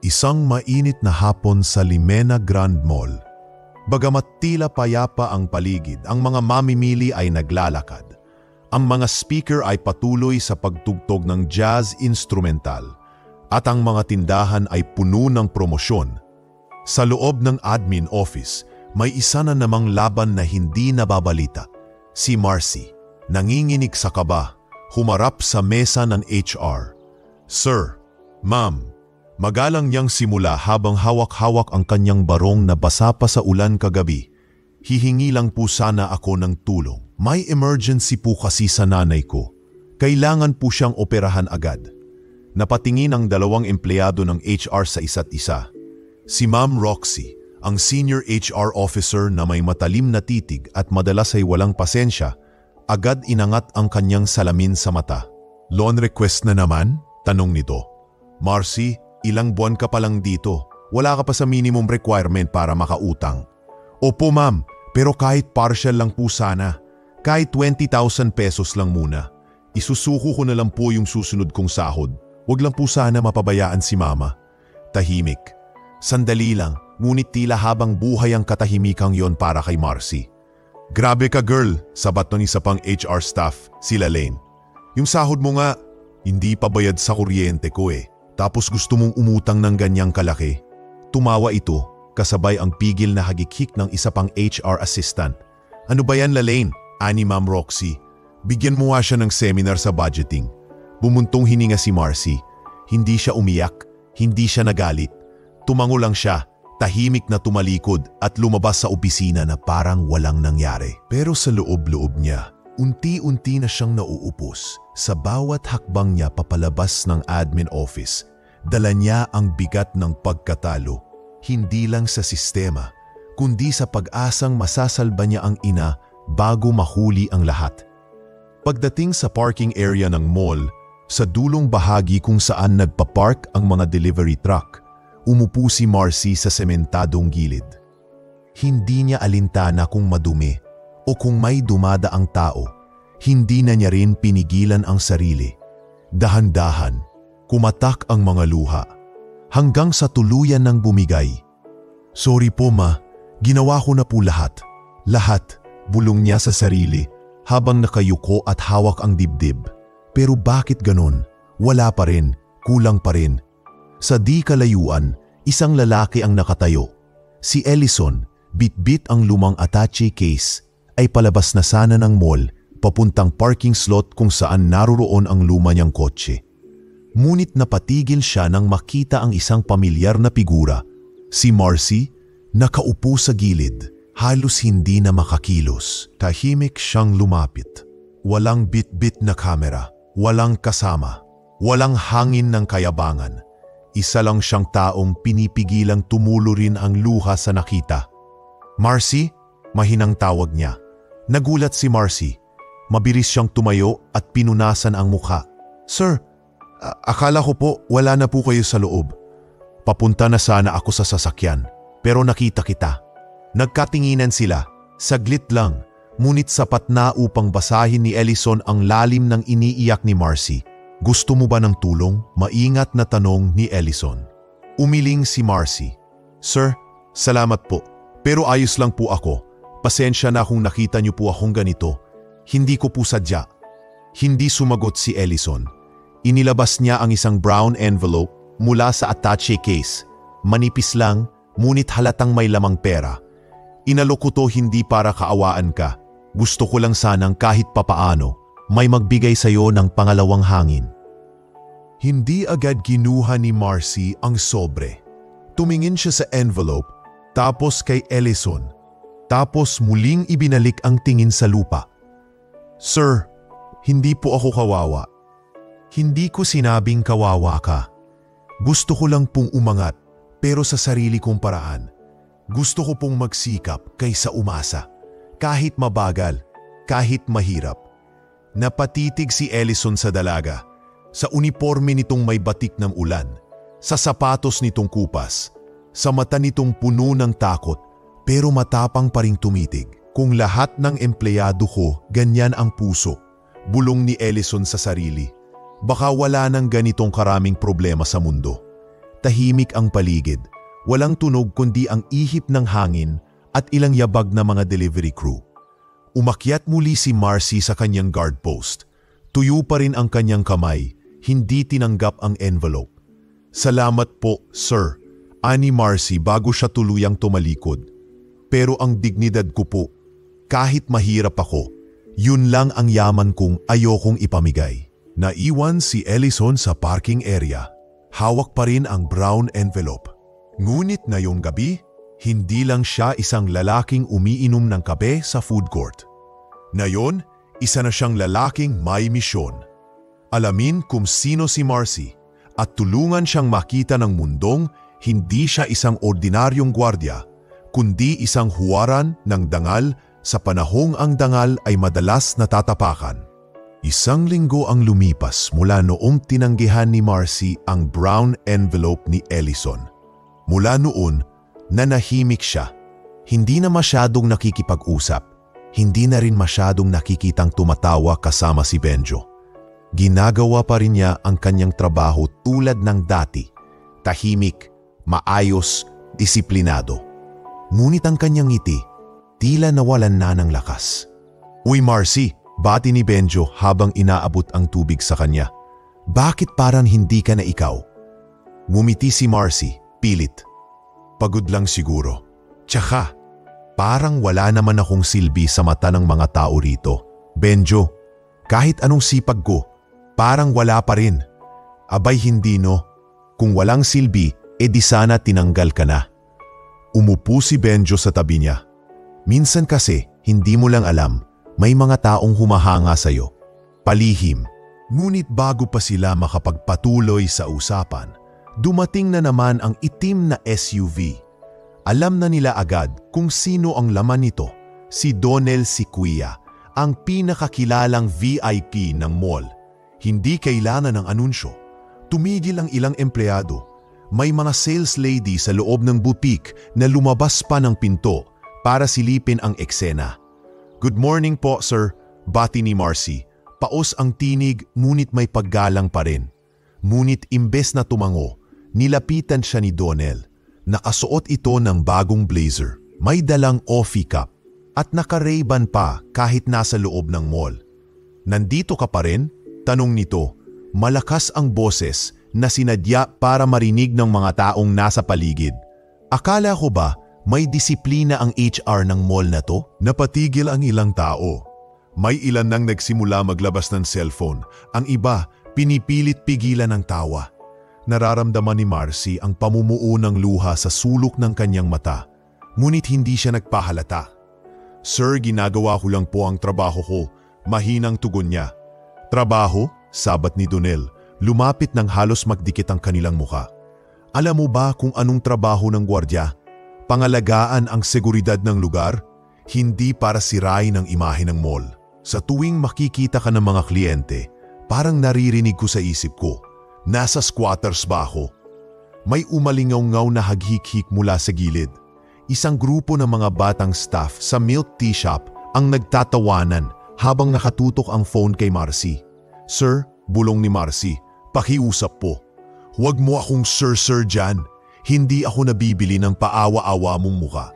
Isang mainit na hapon sa Limena Grand Mall. Bagamat tila payapa ang paligid, ang mga mamimili ay naglalakad. Ang mga speaker ay patuloy sa pagtugtog ng jazz instrumental at ang mga tindahan ay puno ng promosyon. Sa loob ng admin office, may isa na namang laban na hindi nababalita. Si Marcy, nanginginig sa kaba, humarap sa mesa ng HR. Sir, ma'am, magalang niyang simula habang hawak-hawak ang kanyang barong na basa pa sa ulan kagabi. Hihingi lang po sana ako ng tulong. May emergency po kasi sa nanay ko. Kailangan po siyang operahan agad. Napatingin ang dalawang empleyado ng HR sa isa't isa. Si Ma'am Roxy, ang senior HR officer na may matalim na titig at madalas ay walang pasensya, agad inangat ang kanyang salamin sa mata. Loan request na naman? Tanong nito. Marcy, ilang buwan ka pa lang dito. Wala ka pa sa minimum requirement para makautang. Opo ma'am, pero kahit partial lang po sana. Kahit 20,000 pesos lang muna. Isusuko ko na lang po yung susunod kong sahod. Huwag lang po sana mapabayaan si mama. Tahimik. Sandali lang, ngunit tila habang buhay ang katahimikang yon para kay Marcy. Grabe ka girl, sabat ng isa pang HR staff, sila Lane. Yung sahod mo nga, hindi pa bayad sa kuryente ko eh. Tapos gusto mong umutang ng ganyang kalaki. Tumawa ito, kasabay ang pigil na hagikhik ng isa pang HR assistant. Ano ba yan Lane? Ani Ma'am Roxy. Bigyan mo nga siya ng seminar sa budgeting. Bumuntong hininga si Marcy. Hindi siya umiyak, hindi siya nagalit. Tumango lang siya, tahimik na tumalikod at lumabas sa opisina na parang walang nangyari. Pero sa loob-loob niya, unti-unti na siyang nauupos. Sa bawat hakbang niya papalabas ng admin office, dala niya ang bigat ng pagkatalo. Hindi lang sa sistema, kundi sa pag-asang masasalba niya ang ina bago mahuli ang lahat. Pagdating sa parking area ng mall, sa dulong bahagi kung saan nagpa-park ang mga delivery truck, umupo si Marcy sa sementadong gilid. Hindi niya alintana kung madumi o kung may dumadaang tao. Hindi na niya rin pinigilan ang sarili. Dahan-dahan, kumatak ang mga luha. hanggang sa tuluyan ng bumigay. "Sorry po ma, ginawa ko na po lahat." "Lahat," bulong niya sa sarili habang nakayuko at hawak ang dibdib. Pero bakit ganon? Wala pa rin, kulang pa rin. Sa di kalayuan, isang lalaki ang nakatayo. Si Ellison, bitbit ang lumang attache case, ay palabas na sana ng mall papuntang parking slot kung saan naroroon ang luma niyang kotse. Ngunit napatigil siya nang makita ang isang pamilyar na figura. Si Marcy, nakaupo sa gilid, halos hindi na makakilos. Tahimik siyang lumapit. Walang bitbit na kamera, walang kasama, walang hangin ng kayabangan. Isa lang siyang taong pinipigilang tumulo rin ang luha sa nakita. "Marcy?" Mahinang tawag niya. Nagulat si Marcy. Mabilis siyang tumayo at pinunasan ang mukha. "Sir, akala ko po wala na po kayo sa loob. Papunta na sana ako sa sasakyan, pero nakita kita." Nagkatinginan sila, saglit lang, ngunit sapat na upang basahin ni Ellison ang lalim ng iniiyak ni Marcy. "Gusto mo ba ng tulong?" Maingat na tanong ni Ellison. Umiling si Marcy. "Sir, salamat po, pero ayos lang po ako. Pasensya na kung nakita niyo po akong ganito. Hindi ko po sadya." Hindi sumagot si Ellison. Inilabas niya ang isang brown envelope mula sa attache case. Manipis lang, ngunit halatang may lamang pera. "Inalok ko to hindi para kaawaan ka. Gusto ko lang sanang kahit papaano may magbigay sa iyo ng pangalawang hangin." Hindi agad kinuha ni Marcy ang sobre. Tumingin siya sa envelope, tapos kay Ellison, tapos muling ibinalik ang tingin sa lupa. "Sir, hindi po ako kawawa. Hindi ko sinabing kawawa ka. Gusto ko lang pong umangat, pero sa sarili kong paraan. Gusto ko pong magsikap kaysa umasa. Kahit mabagal, kahit mahirap." Napatitig si Ellison sa dalaga, sa uniforme nitong may batik ng ulan, sa sapatos nitong kupas, sa mata nitong puno ng takot, pero matapang pa ring tumitig. "Kung lahat ng empleyado ko ganyan ang puso," bulong ni Ellison sa sarili, "baka wala nang ganitong karaming problema sa mundo." Tahimik ang paligid, walang tunog kundi ang ihip ng hangin at ilang yabag na mga delivery crew. Umakyat muli si Marcy sa kanyang guard post. Tuyo pa rin ang kanyang kamay, hindi tinanggap ang envelope. "Salamat po, sir," ani Marcy bago siya tuluyang tumalikod. "Pero ang dignidad ko po, kahit mahirap ako, yun lang ang yaman kong ayokong ipamigay." Naiwan si Ellison sa parking area. Hawak pa rin ang brown envelope. Ngunit ngayong gabi, hindi lang siya isang lalaking umiinom ng kape sa food court. Ngayon, isa na siyang lalaking may misyon. Alamin kung sino si Marcy at tulungan siyang makita ng mundong hindi siya isang ordinaryong gwardiya, kundi isang huwaran ng dangal sa panahong ang dangal ay madalas natatapakan. Isang linggo ang lumipas mula noong tinanggihan ni Marcy ang brown envelope ni Ellison. Mula noon, nanahimik siya. Hindi na masyadong nakikipag-usap. Hindi na rin masyadong nakikitang tumatawa kasama si Benjo. Ginagawa pa rin niya ang kanyang trabaho tulad ng dati. Tahimik, maayos, disiplinado. Ngunit ang kanyang ngiti, tila nawalan na ng lakas. "Uy Marcy," bati ni Benjo habang inaabot ang tubig sa kanya. "Bakit parang hindi ka na ikaw?" Ngumiti si Marcy, pilit. "Pagod lang siguro. Tsaka, parang wala naman akong silbi sa mata ng mga tao rito. Benjo, kahit anong sipag ko, parang wala pa rin." "Abay hindi no. Kung walang silbi, edi sana tinanggal ka na." Umupo si Benjo sa tabi niya. "Minsan kasi, hindi mo lang alam, may mga taong humahanga sa'yo. Palihim." Ngunit bago pa sila makapagpatuloy sa usapan, dumating na naman ang itim na SUV. Alam na nila agad kung sino ang laman nito, si Donel Siquia, ang pinakakilalang VIP ng mall. Hindi kailangan ng anunsyo. Tumigil ang ilang empleyado. May mga sales lady sa loob ng boutique na lumabas pa ng pinto para silipin ang eksena. "Good morning po, sir," bati ni Marcy. Paos ang tinig ngunit may paggalang pa rin. Ngunit imbes na tumango, nilapitan siya ni Donnell. Nakasuot ito ng bagong blazer, may dalang coffee cup, at naka-Ray-Ban pa kahit nasa loob ng mall. "Nandito ka pa rin?" tanong nito. Malakas ang boses na sinadya para marinig ng mga taong nasa paligid. Akala ko ba may disiplina ang HR ng mall na to? Napatigil ang ilang tao. May ilan nang nagsimula maglabas ng cellphone. Ang iba, pinipilit pigilan ng tawa. Nararamdaman ni Marcy ang pamumuo ng luha sa sulok ng kanyang mata. Ngunit hindi siya nagpahalata. "Sir, ginagawa ko lang po ang trabaho ko." Mahinang tugon niya. "Trabaho?" sabat ni Donnell. Lumapit ng halos magdikit ang kanilang muka. "Alam mo ba kung anong trabaho ng gwardiya? Pangalagaan ang seguridad ng lugar, hindi para sirain ang imahe ng mall." Sa tuwing makikita ka ng mga kliyente, parang naririnig ko sa isip ko, nasa squatters ba ako? May umalingaw-ngaw na haghik-hik mula sa gilid. Isang grupo ng mga batang staff sa milk tea shop ang nagtatawanan habang nakatutok ang phone kay Marcy. "Sir," bulong ni Marcy, "pakiusap po. Huwag mo akong sir dyan. Hindi ako nabibili ng paawa-awa mong muka."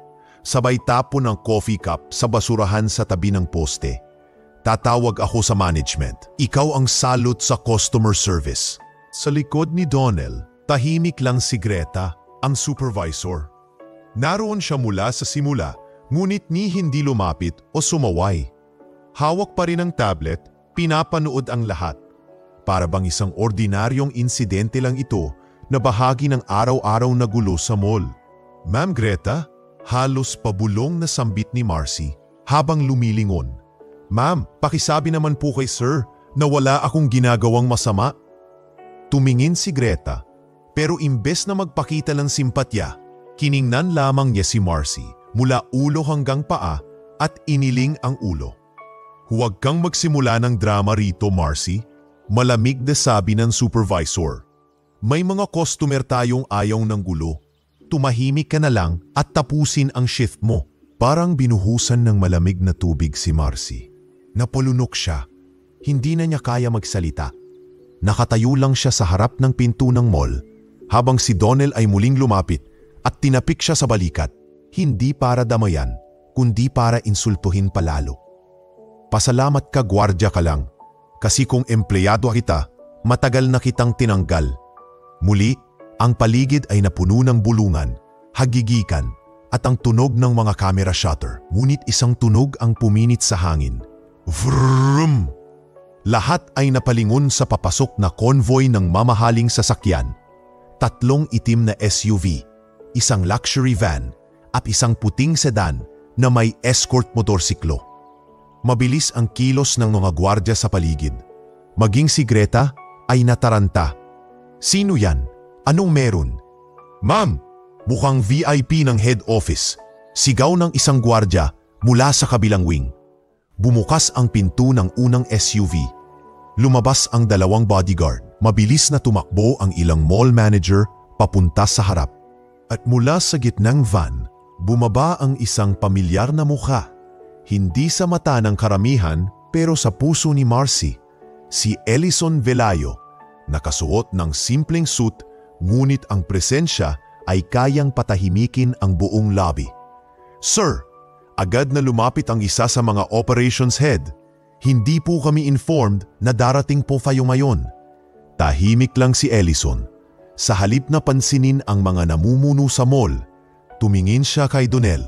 Sabay tapon ng coffee cup sa basurahan sa tabi ng poste. "Tatawag ako sa management. Ikaw ang salot sa customer service." Sa likod ni Donnell, tahimik lang si Greta, ang supervisor. Naroon siya mula sa simula, ngunit ni hindi lumapit o sumaway. Hawak pa rin ang tablet, pinapanood ang lahat. Para bang isang ordinaryong insidente lang ito na bahagi ng araw-araw na gulo sa mall. "Ma'am Greta?" Halos pabulong na sambit ni Marcy habang lumilingon. "Ma'am, pakisabi naman po kay sir na wala akong ginagawang masama." Tumingin si Greta, pero imbes na magpakita ng simpatya, kiningnan lamang niya si Marcy mula ulo hanggang paa at iniling ang ulo. "Huwag kang magsimula ng drama rito, Marcy," malamig na sabi ng supervisor. "May mga customer tayong ayaw ng gulo. Tumahimik ka na lang at tapusin ang shift mo." Parang binuhusan ng malamig na tubig si Marcy. Napalunok siya. Hindi na niya kaya magsalita. Nakatayo lang siya sa harap ng pinto ng mall habang si Donnell ay muling lumapit at tinapik siya sa balikat. Hindi para damayan, kundi para insultuhin palalo. "Pasalamat ka, gwardya ka lang. Kasi kung empleyado kita, matagal na kitang tinanggal." Muli, ang paligid ay napuno ng bulungan, hagigikan, at ang tunog ng mga camera shutter. Ngunit isang tunog ang puminit sa hangin. Vroom! Lahat ay napalingon sa papasok na convoy ng mamahaling sasakyan. 3 itim na SUV, isang luxury van, at isang puting sedan na may escort motorsiklo. Mabilis ang kilos ng mga gwardya sa paligid. Maging si Greta ay nataranta. "Sino yan? Anong meron?" "Ma'am, mukhang VIP ng head office." Sigaw ng isang gwardya mula sa kabilang wing. Bumukas ang pinto ng unang SUV. Lumabas ang 2 bodyguard. Mabilis na tumakbo ang ilang mall manager papunta sa harap. At mula sa gitnang van, bumaba ang isang pamilyar na mukha. Hindi sa mata ng karamihan pero sa puso ni Marcy. Si Ellison Velayo, nakasuot ng simpleng suit ngunit ang presensya ay kayang patahimikin ang buong lobby. "Sir," agad na lumapit ang isa sa mga operations head. "Hindi po kami informed na darating po kayo ngayon." Tahimik lang si Ellison. Sa halip na pansinin ang mga namumuno sa mall, tumingin siya kay Donnell.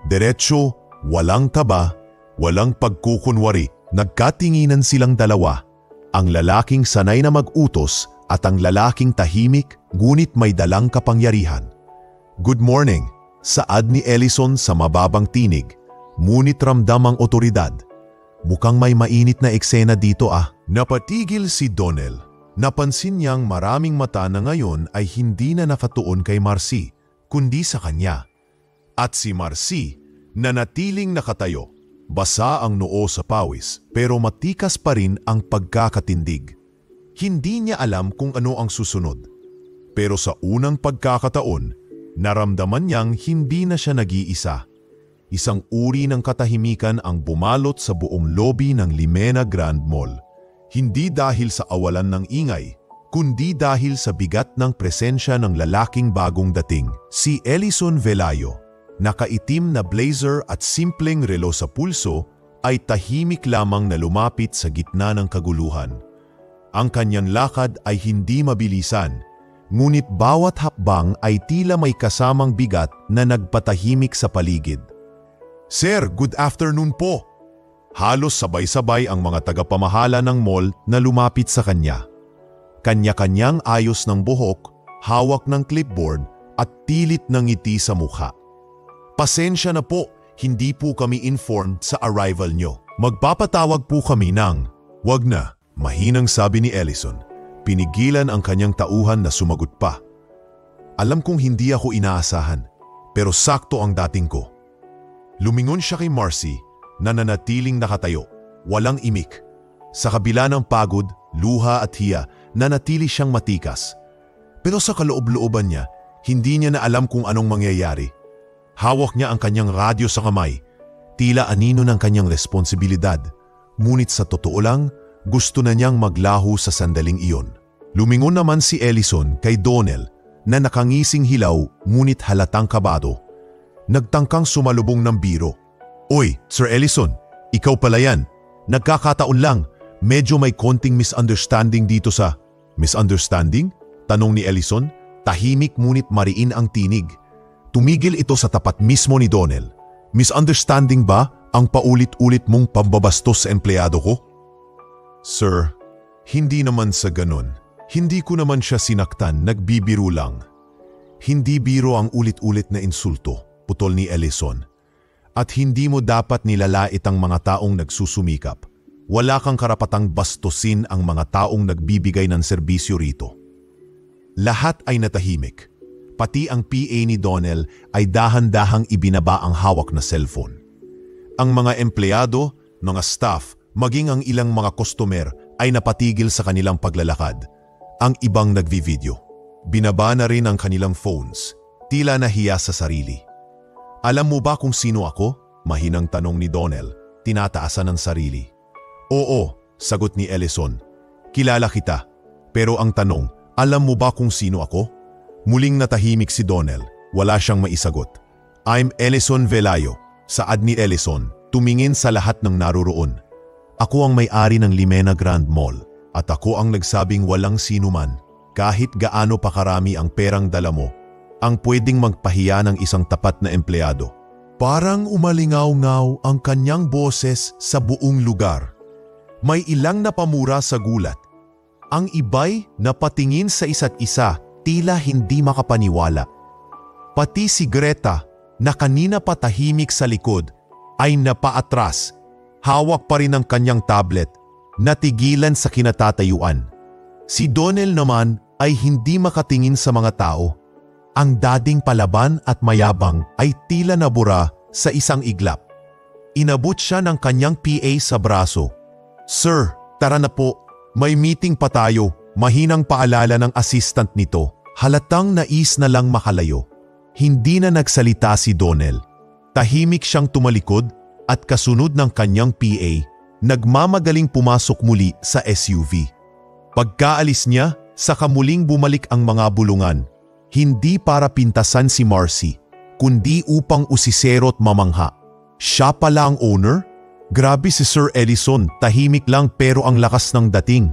Diretso, walang taba, walang pagkukunwari. Nagkatinginan silang dalawa. Ang lalaking sanay na mag-utos at ang lalaking tahimik ngunit may dalang kapangyarihan. "Good morning," saad ni Ellison sa mababang tinig, ngunit ramdam ang otoridad. "Mukhang may mainit na eksena dito ah." Napatigil si Donnell. Napansin niyang maraming mata na ngayon ay hindi na nakatuon kay Marcy, kundi sa kanya. At si Marcy, nanatiling nakatayo. Basa ang noo sa pawis pero matikas pa rin ang pagkakatindig. Hindi niya alam kung ano ang susunod. Pero sa unang pagkakataon, naramdaman niyang hindi na siya nag-iisa. Isang uri ng katahimikan ang bumalot sa buong lobby ng Limena Grand Mall. Hindi dahil sa awalan ng ingay, kundi dahil sa bigat ng presensya ng lalaking bagong dating, si Ellison Velayo. Nakaitim na blazer at simpleng relo sa pulso ay tahimik lamang na lumapit sa gitna ng kaguluhan. Ang kanyang lakad ay hindi mabilisan, ngunit bawat hakbang ay tila may kasamang bigat na nagpatahimik sa paligid. "Sir, good afternoon po." Halos sabay-sabay ang mga tagapamahala ng mall na lumapit sa kanya. Kanya-kanyang ayos ng buhok, hawak ng clipboard at pilit ng ngiti sa mukha. "Pasensya na po, hindi po kami informed sa arrival nyo. Magpapatawag po kami ng..." "Wag na," mahinang sabi ni Ellison. Pinigilan ang kanyang tauhan na sumagot pa. "Alam kong hindi ako inaasahan, pero sakto ang dating ko." Lumingon siya kay Marcy na nanatiling nakatayo, walang imik. Sa kabila ng pagod, luha at hiya, nanatili siyang matikas. Pero sa kaloob-looban niya, hindi niya na alam kung anong mangyayari. Hawak niya ang kanyang radyo sa kamay, tila anino ng kanyang responsibilidad. Ngunit sa totoo lang, gusto na niyang maglaho sa sandaling iyon. Lumingon naman si Ellison kay Donnell na nakangising hilaw ngunit halatang kabado. Nagtangkang sumalubong ng biro. "Oy, Sir Ellison, ikaw pala yan. Nagkakataon lang, medyo may konting misunderstanding dito sa..." "Misunderstanding?" tanong ni Ellison. Tahimik ngunit mariin ang tinig. Tumigil ito sa tapat mismo ni Donnell. "Misunderstanding ba ang paulit-ulit mong pambabastos sa empleyado ko?" "Sir, hindi naman sa ganun. Hindi ko naman siya sinaktan, nagbibiro lang." "Hindi biro ang ulit-ulit na insulto," putol ni Ellison. "At hindi mo dapat nilalait ang mga taong nagsusumikap. Wala kang karapatang bastusin ang mga taong nagbibigay ng serbisyo rito." Lahat ay natahimik. Pati ang PA ni Donnell ay dahan-dahang ibinaba ang hawak na cellphone. Ang mga empleyado, mga staff, maging ang ilang mga customer ay napatigil sa kanilang paglalakad. Ang ibang nagvi-video. Binaba na rin ang kanilang phones, tila nahiya sa sarili. "Alam mo ba kung sino ako?" mahinang tanong ni Donnell, tinataasan ng sarili. "Oo," sagot ni Ellison. "Kilala kita. Pero ang tanong, alam mo ba kung sino ako?" Muling natahimik si Donnell, wala siyang maisagot. "I'm Ellison Velayo," saad ni Ellison, tumingin sa lahat ng naroroon. "Ako ang may-ari ng Limena Grand Mall at ako ang nagsabing walang sinuman, kahit gaano pa karami ang perang dala mo, ang pwedeng magpahiya ng isang tapat na empleyado." Parang umalingaw-ngaw ang kanyang boses sa buong lugar. May ilang napamura sa gulat. Ang iba'y napatingin sa isa't isa, tila hindi makapaniwala. Pati si Greta, na kanina patahimik sa likod, ay napaatras. Hawak pa rin ang kanyang tablet, natigilan sa kinatatayuan. Si Donnell naman ay hindi makatingin sa mga tao. Ang dating palaban at mayabang ay tila nabura sa isang iglap. Inabot siya ng kanyang PA sa braso. "Sir, tara na po. May meeting pa tayo." Mahinang paalala ng assistant nito. Halatang nais na lang makalayo. Hindi na nagsalita si Donnell. Tahimik siyang tumalikod at kasunod ng kanyang PA, nagmamagaling pumasok muli sa SUV. Pagkaalis niya, saka muling bumalik ang mga bulungan. Hindi para pintasan si Marcy, kundi upang usisero't mamangha. Siya pala ang owner? Grabe si Sir Ellison, tahimik lang pero ang lakas ng dating.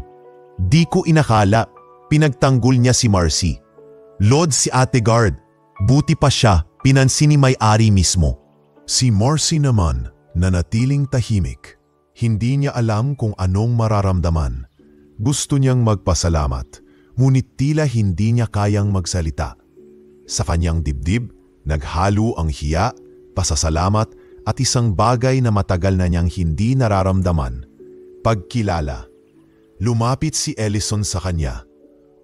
"Di ko inakala," pinagtanggol niya si Marcy. "Lord si Ate Guard, buti pa siya, pinansin ni may-ari mismo." Si Marcy naman, nanatiling tahimik. Hindi niya alam kung anong mararamdaman. Gusto niyang magpasalamat, ngunit tila hindi niya kayang magsalita. Sa kanyang dibdib, naghalo ang hiya, pasasalamat at isang bagay na matagal na niyang hindi nararamdaman: pagkilala. Lumapit si Ellison sa kanya.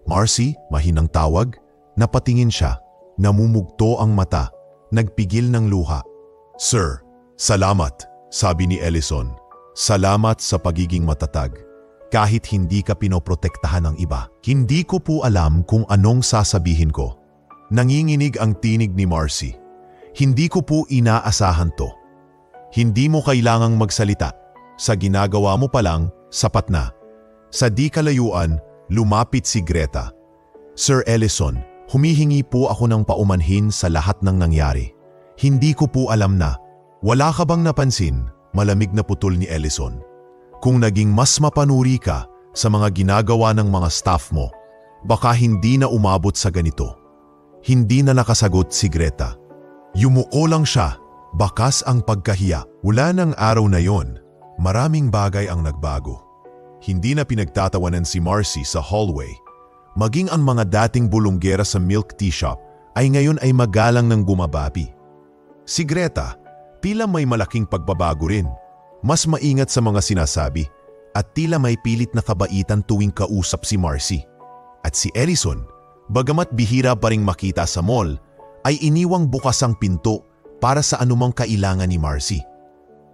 "Marcy," mahinang tawag. Napatingin siya, namumugto ang mata, nagpigil ng luha. "Sir, salamat," sabi ni Ellison. "Salamat sa pagiging matatag. Kahit hindi ka pinoprotektahan ng iba." "Hindi ko po alam kung anong sasabihin ko." Nanginginig ang tinig ni Marcy. "Hindi ko po inaasahan to." "Hindi mo kailangang magsalita. Sa ginagawa mo pa lang, sapat na." Sa di kalayuan, Lumapit si Greta. Sir Ellison, humihingi po ako ng paumanhin sa lahat ng nangyari. Hindi ko po alam na. Wala ka bang napansin? Malamig na putol ni Ellison. Kung naging mas mapanuri ka sa mga ginagawa ng mga staff mo, baka hindi na umabot sa ganito. Hindi na nakasagot si Greta. Yumuko lang siya. Bakas ang pagkahiya. Wala ng araw na yon. Maraming bagay ang nagbago. Hindi na pinagtatawanan si Marcy sa hallway. Maging ang mga dating bulunggera sa milk tea shop ay ngayon ay magalang ng gumababi. Si Greta, tila may malaking pagbabago rin. Mas maingat sa mga sinasabi at tila may pilit na kabaitan tuwing kausap si Marcy. At si Ellison, bagamat bihira pa ring makita sa mall, ay iniwang bukas ang pinto para sa anumang kailangan ni Marcy.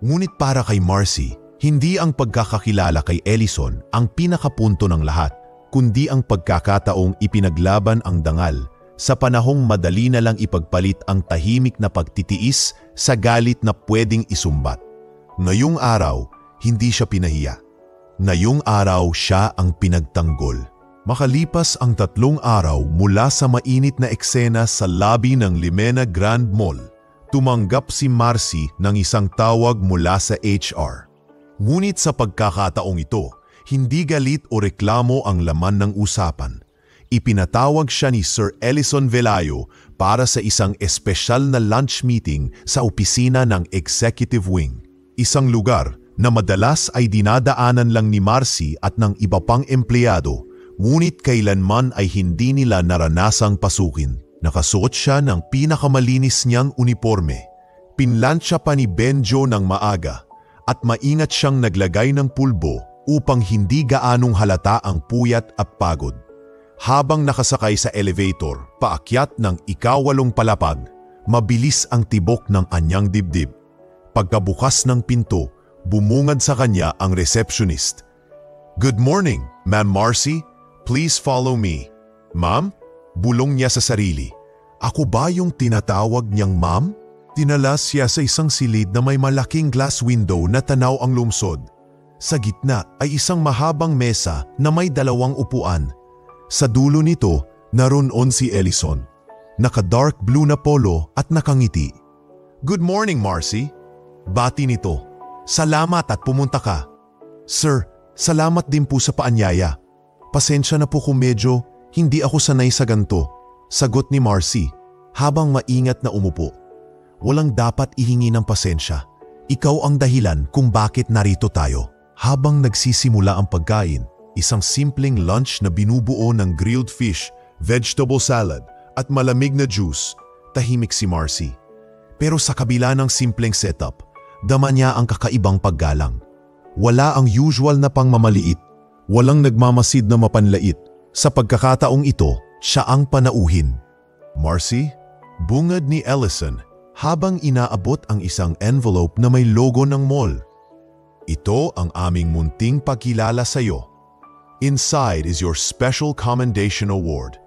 Ngunit para kay Marcy, hindi ang pagkakakilala kay Ellison ang pinakapunto ng lahat, kundi ang pagkakataong ipinaglaban ang dangal sa panahong madali na lang ipagpalit ang tahimik na pagtitiis sa galit na pwedeng isumbat. Ngayong araw, hindi siya pinahiya. Ngayong araw, siya ang pinagtanggol. Makalipas ang 3 araw mula sa mainit na eksena sa lobby ng Limena Grand Mall, tumanggap si Marcy ng isang tawag mula sa HR. Ngunit sa pagkakataong ito, hindi galit o reklamo ang laman ng usapan. Ipinatawag siya ni Sir Ellison Velayo para sa isang espesyal na lunch meeting sa opisina ng Executive Wing. Isang lugar na madalas ay dinadaanan lang ni Marcy at ng iba pang empleyado, ngunit kailanman ay hindi nila naranasang pasukin. Nakasuot siya ng pinakamalinis niyang uniforme. Pinlansya pa ni Benjo ng maaga at maingat siyang naglagay ng pulbo upang hindi gaanong halata ang puyat at pagod. Habang nakasakay sa elevator, paakyat ng ika-8 palapag, mabilis ang tibok ng anyang dibdib. Pagkabukas ng pinto, bumungad sa kanya ang receptionist. "Good morning, Ma'am Marcy. Please follow me." "Ma'am?" Bulong niya sa sarili. Ako ba yung tinatawag niyang ma'am? Tinala siya sa isang silid na may malaking glass window na tanaw ang lungsod. Sa gitna ay isang mahabang mesa na may 2 upuan. Sa dulo nito, naroon si Ellison. Naka-dark blue na polo at nakangiti. "Good morning, Marcy." Bati nito. "Salamat at pumunta ka." "Sir, salamat din po sa paanyaya. Pasensya na po kung medyo hindi ako sanay sa ganito." Sagot ni Marcy habang maingat na umupo. "Walang dapat ihingi ng pasensya. Ikaw ang dahilan kung bakit narito tayo." Habang nagsisimula ang pagkain, isang simpleng lunch na binubuo ng grilled fish, vegetable salad at malamig na juice, tahimik si Marcy. Pero sa kabila ng simpleng setup, dama niya ang kakaibang paggalang. Wala ang usual na pangmamaliit, walang nagmamasid na mapanlait. Sa pagkakataong ito, siya ang panauhin. "Marcy?" Bungad ni Ellison habang inaabot ang isang envelope na may logo ng mall. "Ito ang aming munting pagkilala sa iyo. Inside is your Special Commendation Award.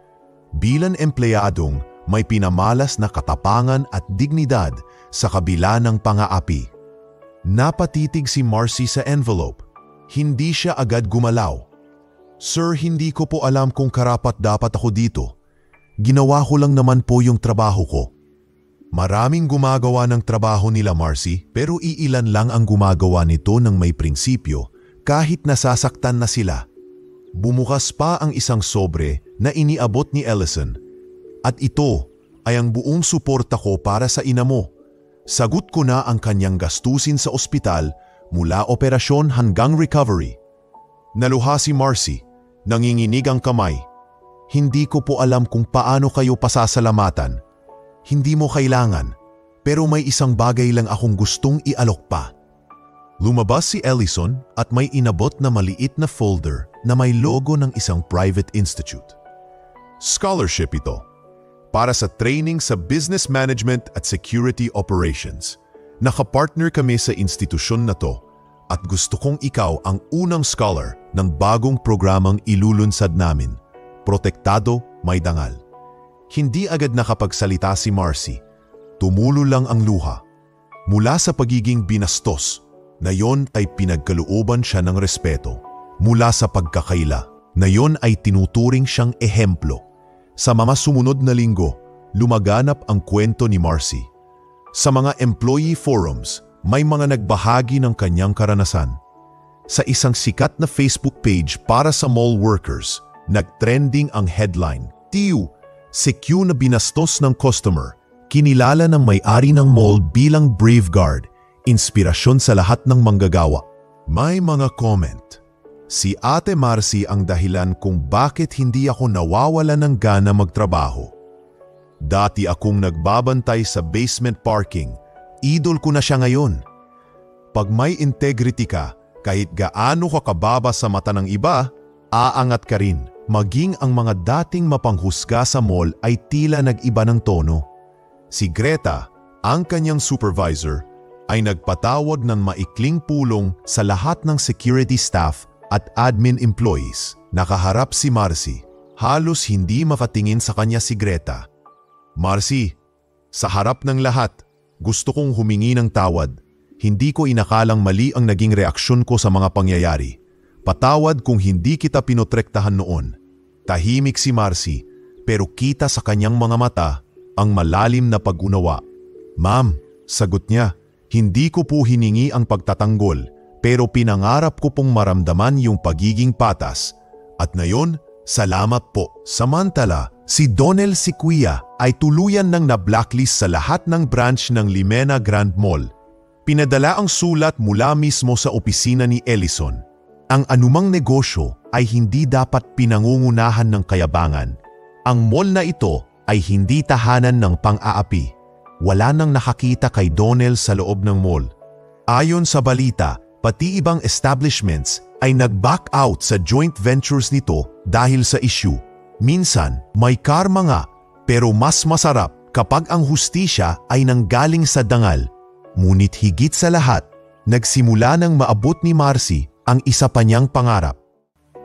Bilang empleyadong may pinamalas na katapangan at dignidad sa kabila ng pang-aapi." Napatitig si Marcy sa envelope. Hindi siya agad gumalaw. "Sir, hindi ko po alam kung karapat-dapat ako dito. Ginawa ko lang naman po yung trabaho ko." Maraming gumagawa ng trabaho nila, Marcy, pero iilan lang ang gumagawa nito ng may prinsipyo kahit nasasaktan na sila. Bumukas pa ang isang sobre na iniabot ni Ellison. "At ito ay ang buong suporta ko para sa ina mo. Sagot ko na ang kanyang gastusin sa ospital mula operasyon hanggang recovery." Naluha si Marcy, nanginginig ang kamay. "Hindi ko po alam kung paano kayo pasasalamatan. Hindi mo kailangan, pero may isang bagay lang akong gustong ialok pa." Lumabas si Ellison at may inabot na maliit na folder na may logo ng isang private institute. Scholarship ito para sa training sa business management at security operations. Nakapartner kami sa institusyon na to at gusto kong ikaw ang unang scholar ng bagong programang ilulunsad namin. Protektado, may dangal. Hindi agad nakapagsalita si Marcy. Tumulo lang ang luha. Mula sa pagiging binastos, na yon ay pinagkalooban siya ng respeto. Mula sa pagkakaila, na yon ay tinuturing siyang ehemplo. Sa mga sumunod na linggo, lumaganap ang kwento ni Marcy. Sa mga employee forums, may mga nagbahagi ng kanyang karanasan. Sa isang sikat na Facebook page para sa mall workers, nagtrending ang headline, "Tiyu, si Q na binastos ng customer, kinilala ng may-ari ng mall bilang Brave Guard, inspirasyon sa lahat ng manggagawa." May mga comment. Si Ate Marcy ang dahilan kung bakit hindi ako nawawala ng gana magtrabaho. Dati akong nagbabantay sa basement parking, idol ko na siya ngayon. Pag may integrity ka, kahit gaano ka kababa sa mata ng iba, aangat ka rin. Maging ang mga dating mapanghusga sa mall ay tila nag-iba ng tono. Si Greta, ang kanyang supervisor, ay nagpatawag ng maikling pulong sa lahat ng security staff at admin employees. Nakaharap si Marcy. Halos hindi makatingin sa kanya si Greta. "Marcy, sa harap ng lahat, gusto kong humingi ng tawad. Hindi ko inakalang mali ang naging reaksyon ko sa mga pangyayari. Patawad kung hindi kita pinotrektahan noon." Tahimik si Marcy, pero kita sa kanyang mga mata ang malalim na pag-unawa. "Ma'am," sagot niya, "hindi ko po hiningi ang pagtatanggol, pero pinangarap ko pong maramdaman yung pagiging patas. At ngayon, salamat po." Samantala, si Donel Siquia ay tuluyan nang na-blacklist sa lahat ng branch ng Limena Grand Mall. Pinadala ang sulat mula mismo sa opisina ni Ellison. Ang anumang negosyo ay hindi dapat pinangungunahan ng kayabangan. Ang mall na ito ay hindi tahanan ng pang-aapi. Wala nang nakakita kay Donel sa loob ng mall. Ayon sa balita, pati ibang establishments ay nag-back out sa joint ventures nito dahil sa issue. Minsan, may karma nga, pero mas masarap kapag ang hustisya ay nanggaling sa dangal. Ngunit higit sa lahat, nagsimula nang maabot ni Marcy ang isa pa niyang pangarap.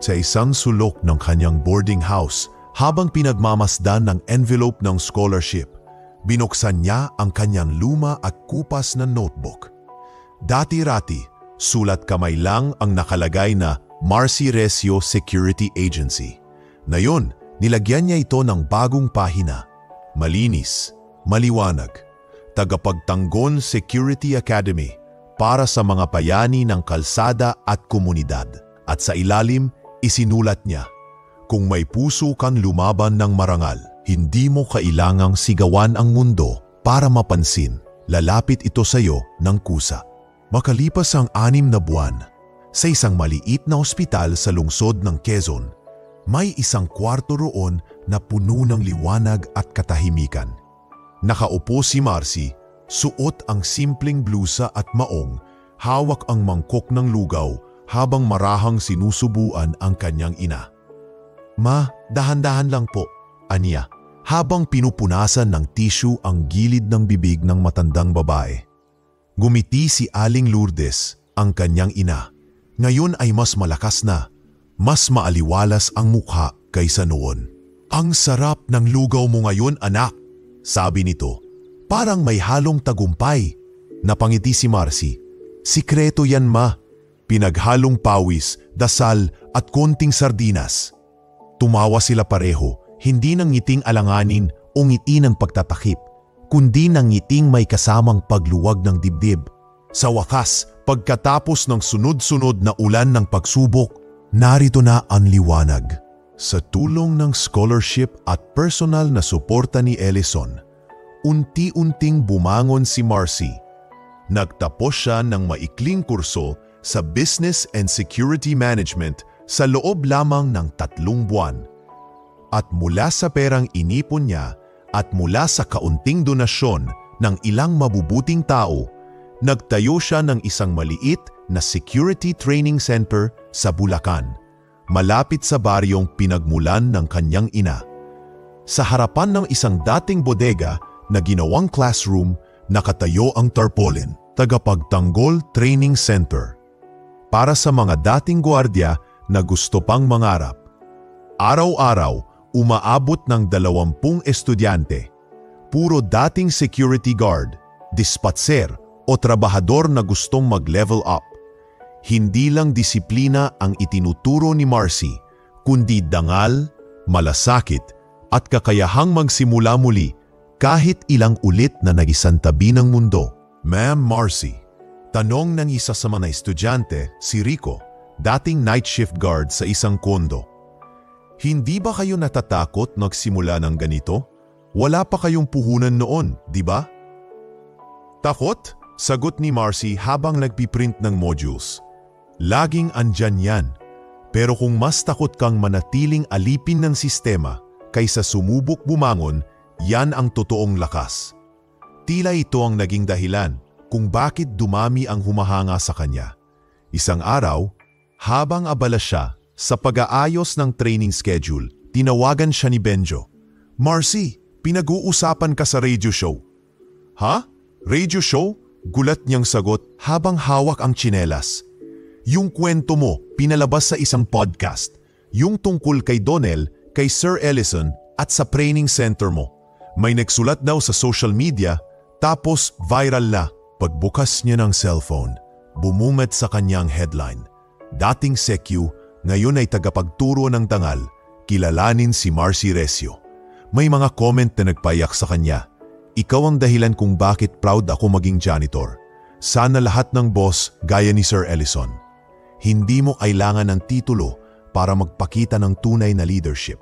Sa isang sulok ng kanyang boarding house, habang pinagmamasdan ng envelope ng scholarship, binuksan niya ang kanyang luma at kupas na notebook. Dati-rati, sulat kamay lang ang nakalagay na Marcy Recio Security Agency. Ngayon, nilagyan niya ito ng bagong pahina. Malinis, maliwanag. Tagapagtanggol Security Academy para sa mga bayani ng kalsada at komunidad. At sa ilalim, isinulat niya, "Kung may puso kang lumaban ng marangal, hindi mo kailangang sigawan ang mundo para mapansin. Lalapit ito sa iyo ng kusa." Makalipas ang 6 na buwan, sa isang maliit na ospital sa lungsod ng Quezon, may isang kwarto roon na puno ng liwanag at katahimikan. Nakaupo si Marcy, suot ang simpleng blusa at maong, hawak ang mangkok ng lugaw habang marahang sinusubuan ang kanyang ina. "Ma, dahan-dahan lang po," aniya, habang pinupunasan ng tissue ang gilid ng bibig ng matandang babae. Gumiti si Aling Lourdes, ang kanyang ina. Ngayon ay mas malakas na, mas maaliwalas ang mukha kaysa noon. "Ang sarap ng lugaw mo ngayon, anak," sabi nito. "Parang may halong tagumpay." Napangiti si Marcy. "Sikreto yan, ma. Pinaghalong pawis, dasal at konting sardinas." Tumawa sila pareho, hindi ng ngiting alanganin o ngiti ng pagtatakip, kundi ng ngiting may kasamang pagluwag ng dibdib. Sa wakas, pagkatapos ng sunod-sunod na ulan ng pagsubok, narito na ang liwanag. Sa tulong ng scholarship at personal na suporta ni Ellison, unti-unting bumangon si Marcy. Nagtapos siya ng maikling kurso sa Business and Security Management sa loob lamang ng 3 buwan. At mula sa perang inipon niya at mula sa kaunting donasyon ng ilang mabubuting tao, nagtayo siya ng isang maliit na security training center sa Bulacan, malapit sa baryong pinagmulan ng kanyang ina. Sa harapan ng isang dating bodega na ginawang classroom, nakatayo ang tarpaulin, Tagapagtanggol Training Center, para sa mga dating gwardiya na gusto pang mangarap. Araw-araw, umaabot ng 20 estudyante, puro dating security guard, dispatcher o trabahador na gustong mag-level up. Hindi lang disiplina ang itinuturo ni Marcy, kundi dangal, malasakit, at kakayahang magsimula muli kahit ilang ulit na nagisantabi ng mundo. Ma'am Marcy, tanong ng isa sa mga estudyante, si Rico, dating night shift guard sa isang kondo. Hindi ba kayo natatakot nagsimula ng ganito? Wala pa kayong puhunan noon, di ba? Takot? Sagot ni Marcy habang nagpiprint ng modules. Laging andyan yan. Pero kung mas takot kang manatiling alipin ng sistema kaysa sumubok bumangon, yan ang totoong lakas. Tila ito ang naging dahilan kung bakit dumami ang humahanga sa kanya. Isang araw, habang abala siya sa pag-aayos ng training schedule, tinawagan siya ni Benjo. Marcy, pinag-uusapan ka sa radio show. Ha? Radio show? Gulat niyang sagot habang hawak ang tsinelas. Yung kwento mo, pinalabas sa isang podcast. Yung tungkol kay Donnell, kay Sir Ellison at sa training center mo. May nagsulat daw sa social media, tapos viral na. Pagbukas niya ng cellphone, bumungad sa kanyang headline. Dating Sekyu, ngayon ay tagapagturo ng dangal, kilalanin si Marcy Recio. May mga comment na nagpayak sa kanya. Ikaw ang dahilan kung bakit proud ako maging janitor. Sana lahat ng boss gaya ni Sir Ellison. Hindi mo kailangan ng titulo para magpakita ng tunay na leadership.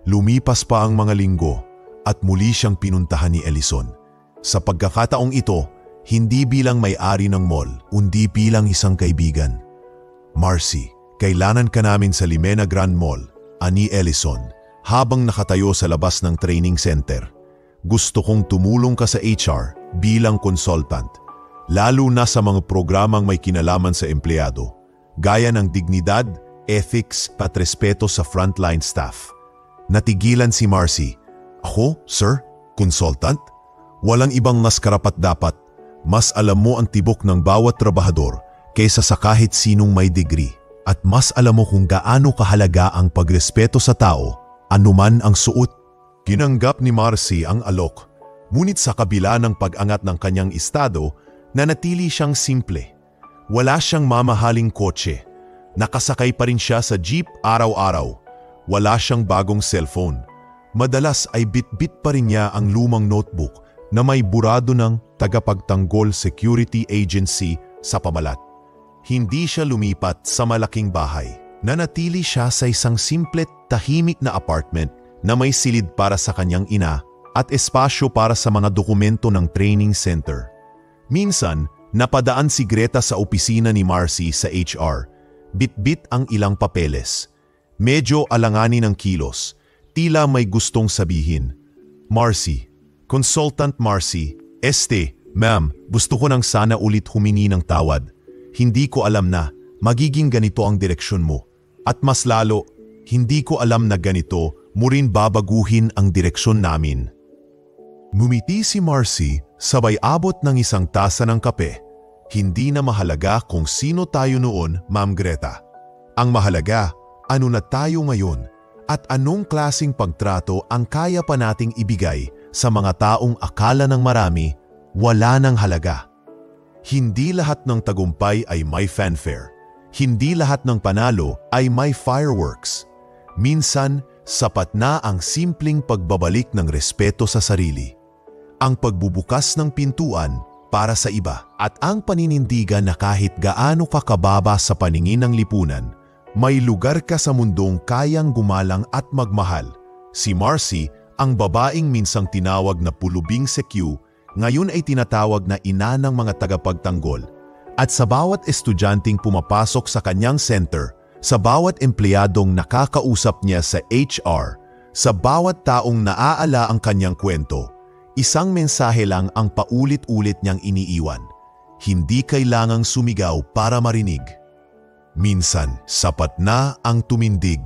Lumipas pa ang mga linggo at muli siyang pinuntahan ni Ellison. Sa pagkakataong ito, hindi bilang may-ari ng mall, kundi bilang isang kaibigan. Marcy, kailanan ka namin sa Limena Grand Mall, ani Ellison, habang nakatayo sa labas ng training center. Gusto kong tumulong ka sa HR bilang consultant, lalo na sa mga programang may kinalaman sa empleyado, gaya ng dignidad, ethics at respeto sa frontline staff. Natigilan si Marcy. Ako, sir? Consultant? Walang ibang mas karapat-dapat. Mas alam mo ang tibok ng bawat trabahador kaysa sa kahit sinong may degree. At mas alam mo kung gaano kahalaga ang pagrespeto sa tao, anuman ang suot. Kinanggap ni Marcy ang alok. Ngunit sa kabila ng pag-angat ng kanyang estado, nanatili siyang simple. Wala siyang mamahaling kotse. Nakasakay pa rin siya sa jeep araw-araw. Wala siyang bagong cellphone. Madalas ay bit-bit pa rin niya ang lumang notebook na may burado ng Tagapagtanggol Security Agency sa pamalat. Hindi siya lumipat sa malaking bahay. Nanatili siya sa isang simple tahimik na apartment na may silid para sa kanyang ina at espasyo para sa mga dokumento ng training center. Minsan, napadaan si Greta sa opisina ni Marcy sa HR. Bit-bit ang ilang papeles. Medyo alanganin ang kilos. Tila may gustong sabihin. Marcy, Consultant Marcy, ma'am, gusto ko nang sana ulit humingi ng tawad. Hindi ko alam na magiging ganito ang direksyon mo. At mas lalo, hindi ko alam na ganito mo rin babaguhin ang direksyon namin. Ngumiti si Marcy sabay abot ng isang tasa ng kape. Hindi na mahalaga kung sino tayo noon, Ma'am Greta. Ang mahalaga, ano na tayo ngayon at anong klasing pagtrato ang kaya pa nating ibigay sa mga taong akala ng marami wala ng halaga. Hindi lahat ng tagumpay ay may fanfare. Hindi lahat ng panalo ay may fireworks. Minsan, sapat na ang simpleng pagbabalik ng respeto sa sarili. Ang pagbubukas ng pintuan para sa iba at ang paninindigan na kahit gaano ka kababa sa paningin ng lipunan, may lugar ka sa mundong kayang gumalang at magmahal. Si Marcy, ang babaeng minsang tinawag na pulubing Sekyu, ngayon ay tinatawag na ina ng mga tagapagtanggol. At sa bawat estudyanteng pumapasok sa kanyang center, sa bawat empleyadong nakakausap niya sa HR, sa bawat taong naaala ang kanyang kwento, isang mensahe lang ang paulit-ulit niyang iniiwan. Hindi kailangang sumigaw para marinig. Minsan, sapat na ang tumindig.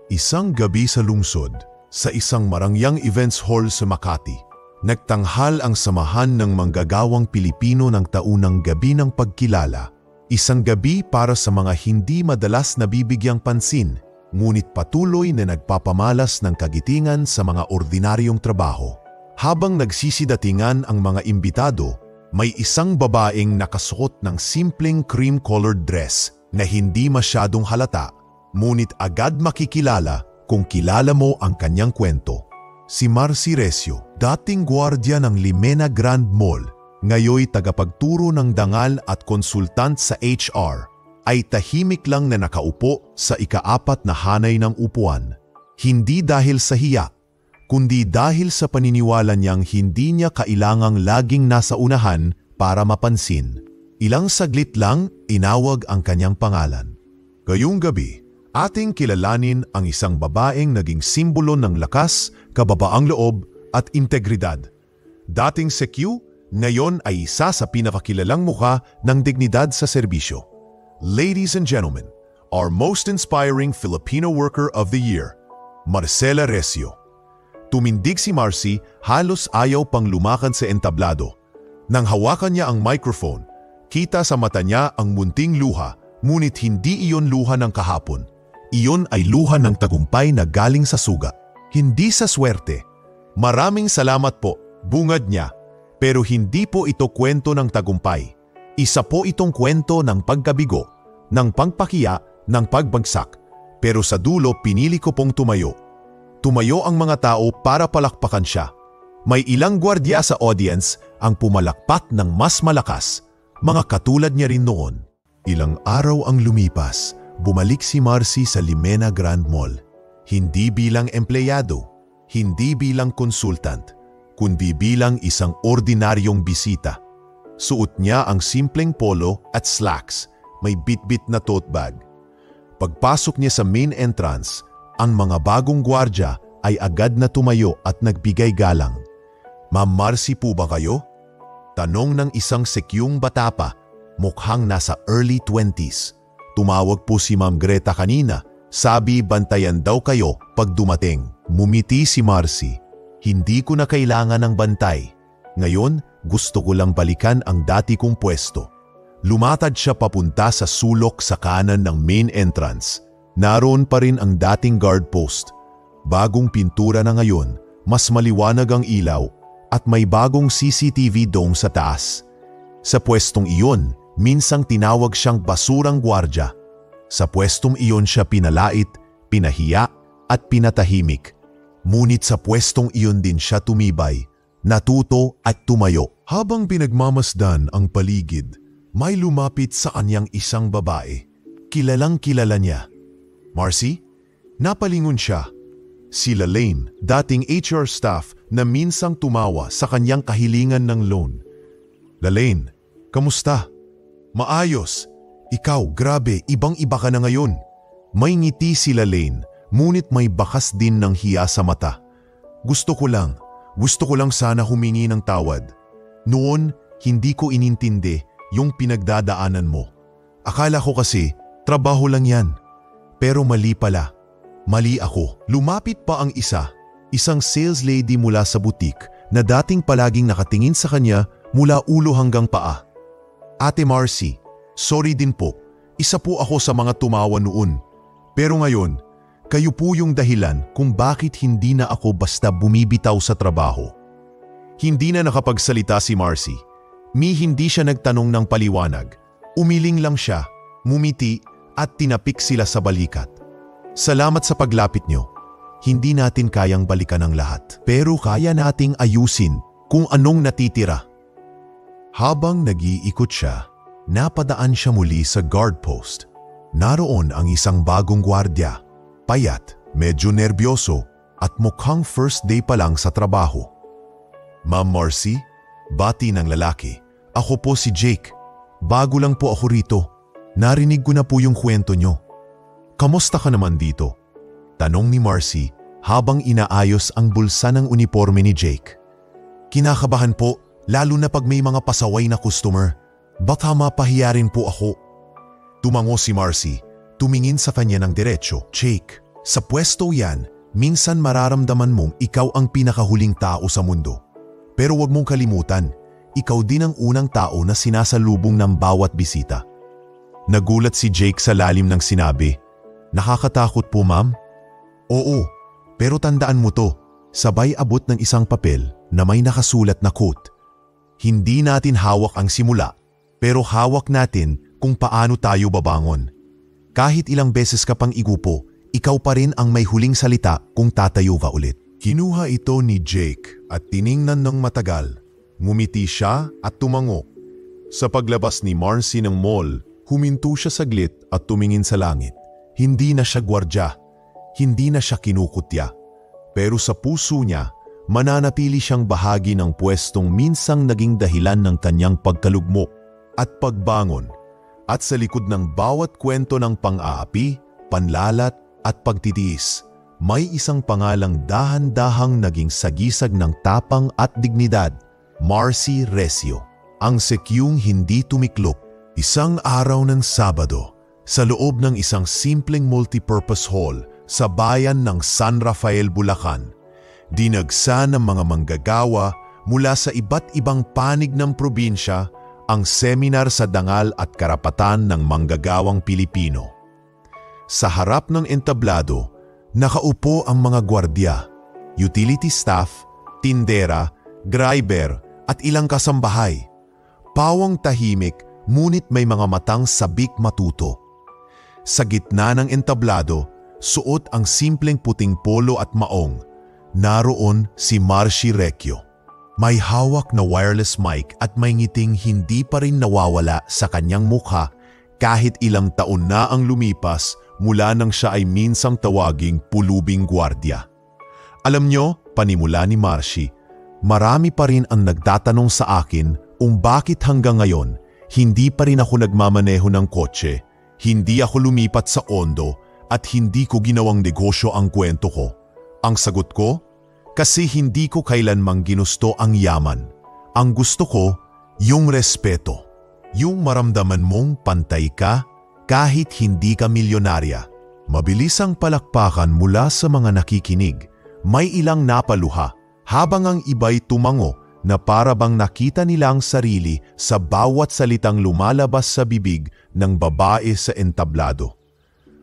Isang gabi sa lungsod, sa isang marangyang events hall sa Makati, nagtanghal ang samahan ng manggagawang Pilipino ng taunang gabi ng pagkilala. Isang gabi para sa mga hindi madalas nabibigyang pansin, ngunit patuloy na nagpapamalas ng kagitingan sa mga ordinaryong trabaho. Habang nagsisidatingan ang mga imbitado, may isang babaeng nakasuot ng simpleng cream-colored dress na hindi masyadong halata, ngunit agad makikilala kung kilala mo ang kanyang kwento. Si Marcy Recio, dating gwardiya ng Limena Grand Mall, ngayoy tagapagturo ng dangal at konsultant sa HR, ay tahimik lang na nakaupo sa ika-4 na hanay ng upuan. Hindi dahil sa hiya, kundi dahil sa paniniwala niyang hindi niya kailangang laging nasa unahan para mapansin. Ilang saglit lang, inawag ang kanyang pangalan. Gayong gabi, ating kilalanin ang isang babaeng naging simbolo ng lakas, kababaang loob at integridad. Dating CQ, ngayon ay isa sa pinakakilalang mukha ng dignidad sa serbisyo. Ladies and gentlemen, our most inspiring Filipino Worker of the Year, Marcela Recio. Tumindig si Marcy, halos ayaw pang lumakad sa entablado. Nang hawakan niya ang microphone, kita sa mata niya ang munting luha, ngunit hindi iyon luha ng kahapon. Iyon ay luha ng tagumpay na galing sa suga. Hindi sa swerte. Maraming salamat po, bungad niya. Pero hindi po ito kwento ng tagumpay. Isa po itong kwento ng pagkabigo, ng pagpakiya, ng pagbagsak. Pero sa dulo pinili ko pong tumayo. Tumayo ang mga tao para palakpakan siya. May ilang gwardiya sa audience ang pumalakpak ng mas malakas. Mga katulad niya rin noon. Ilang araw ang lumipas, bumalik si Marcy sa Limena Grand Mall. Hindi bilang empleyado, hindi bilang konsultant, kundi bilang isang ordinaryong bisita. Suot niya ang simpleng polo at slacks, may bit-bit na tote bag. Pagpasok niya sa main entrance, ang mga bagong gwardya ay agad na tumayo at nagbigay galang. Ma'am Marcy po ba kayo? Tanong ng isang sekyong bata pa, mukhang nasa early 20s. Tumawag po si Ma'am Greta kanina, sabi bantayan daw kayo pag dumating. Mumiti si Marcy. Hindi ko na kailangan ng bantay. Ngayon, gusto ko lang balikan ang dati kong pwesto. Lumatad siya papunta sa sulok sa kanan ng main entrance. Naroon pa rin ang dating guard post. Bagong pintura na ngayon, mas maliwanag ang ilaw at may bagong CCTV dome sa taas. Sa pwestong iyon, minsang tinawag siyang basurang gwardya. Sa pwestong iyon siya pinalait, pinahiya at pinatahimik. Ngunit sa pwestong iyon din siya tumibay, natuto at tumayo. Habang pinagmamasdan ang paligid, may lumapit sa kanyang isang babae. Kilalang kilala niya. Marcy? Napalingon siya. Si Lalaine, dating HR staff na minsang tumawa sa kanyang kahilingan ng loan. Lalaine, kamusta? Maayos. Ikaw, grabe, ibang-iba ka na ngayon. May ngiti si Lalaine, ngunit may bakas din ng hiya sa mata. Gusto ko lang sana humingi ng tawad. Noon, hindi ko inintindi yung pinagdadaanan mo. Akala ko kasi, trabaho lang yan. Pero mali pala. Mali ako. Lumapit pa ang isang sales lady mula sa butik na dating palaging nakatingin sa kanya mula ulo hanggang paa. Ate Marcy, sorry din po. Isa po ako sa mga tumawa noon. Pero ngayon, kayo po yung dahilan kung bakit hindi na ako basta bumibitaw sa trabaho. Hindi na nakapagsalita si Marcy. Hindi siya nagtanong ng paliwanag. Umiling lang siya, mumiti at tinapik sila sa balikat. Salamat sa paglapit niyo. Hindi natin kayang balikan ang lahat, pero kaya nating ayusin kung anong natitira. Habang nag-iikot siya, napadaan siya muli sa guard post. Naroon ang isang bagong gwardya, payat, medyo nerbyoso at mukhang first day pa lang sa trabaho. Ma'am Marcy, bati ng lalaki. Ako po si Jake. Bago lang po ako rito. Narinig ko na po yung kwento nyo. Kamusta ka naman dito? Tanong ni Marcy habang inaayos ang bulsa ng uniforme ni Jake. Kinakabahan po, lalo na pag may mga pasaway na customer. Baka mapahiya rin po ako. Tumango si Marcy, tumingin sa kanya ng diretsyo. Jake, sa pwesto yan, minsan mararamdaman mong ikaw ang pinakahuling tao sa mundo. Pero huwag mong kalimutan, ikaw din ang unang tao na sinasalubong ng bawat bisita. Nagulat si Jake sa lalim ng sinabi. Nakakatakot po, ma'am? Oo, pero tandaan mo to, sabay abot ng isang papel na may nakasulat na quote. Hindi natin hawak ang simula, pero hawak natin kung paano tayo babangon. Kahit ilang beses ka pang igupo, ikaw pa rin ang may huling salita kung tatayo ka ulit. Kinuha ito ni Jake at tiningnan ng matagal. Ngumiti siya at tumango. Sa paglabas ni Marcy ng mall, huminto siya saglit at tumingin sa langit. Hindi na siya gwardya, hindi na siya kinukutya. Pero sa puso niya, mananatili siyang bahagi ng pwestong minsang naging dahilan ng kanyang pagkalugmok at pagbangon. At sa likod ng bawat kwento ng pang-aapi, panlalat at pagtitiis, may isang pangalang dahan-dahang naging sagisag ng tapang at dignidad, Marcy Recio. Ang sekyung hindi tumiklop. Isang araw ng Sabado, sa loob ng isang simpleng multipurpose hall sa bayan ng San Rafael, Bulacan, dinagsa ng mga manggagawa mula sa iba't ibang panig ng probinsya ang seminar sa dangal at karapatan ng manggagawang Pilipino. Sa harap ng entablado, nakaupo ang mga gwardya, utility staff, tindera, driver at ilang kasambahay. Pawang tahimik ngunit may mga matang sabik matuto. Sa gitna ng entablado, suot ang simpleng puting polo at maong. Naroon si Marcy Recio. May hawak na wireless mic at may ngiting hindi pa rin nawawala sa kanyang mukha kahit ilang taon na ang lumipas mula nang siya ay minsang tawaging pulubing gwardya. Alam nyo, panimula ni Marcy, marami pa rin ang nagtatanong sa akin kung bakit hanggang ngayon hindi pa rin ako nagmamaneho ng kotse, hindi ako lumipat sa Ondo at hindi ko ginawang negosyo ang kwento ko. Ang sagot ko, kasi hindi ko kailanmang ginusto ang yaman. Ang gusto ko, yung respeto. Yung maramdaman mong pantay ka kahit hindi ka milyonarya. Mabilis ang palakpakan mula sa mga nakikinig. May ilang napaluha habang ang iba'y tumango na para bang nakita nilang sarili sa bawat salitang lumalabas sa bibig ng babae sa entablado.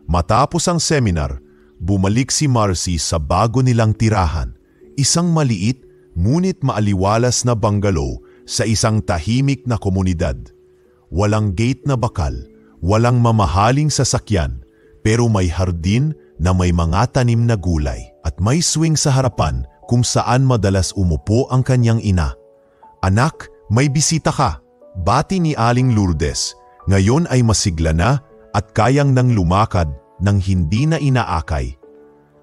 Matapos ang seminar, bumalik si Marcy sa bago nilang tirahan. Isang maliit ngunit maaliwalas na bungalow sa isang tahimik na komunidad. Walang gate na bakal, walang mamahaling sasakyan, pero may hardin na may mga tanim na gulay at may swing sa harapan kung saan madalas umupo ang kanyang ina. Anak, may bisita ka. Bati ni Aling Lourdes, ngayon ay masigla na at kayang nang lumakad nang hindi na inaakay.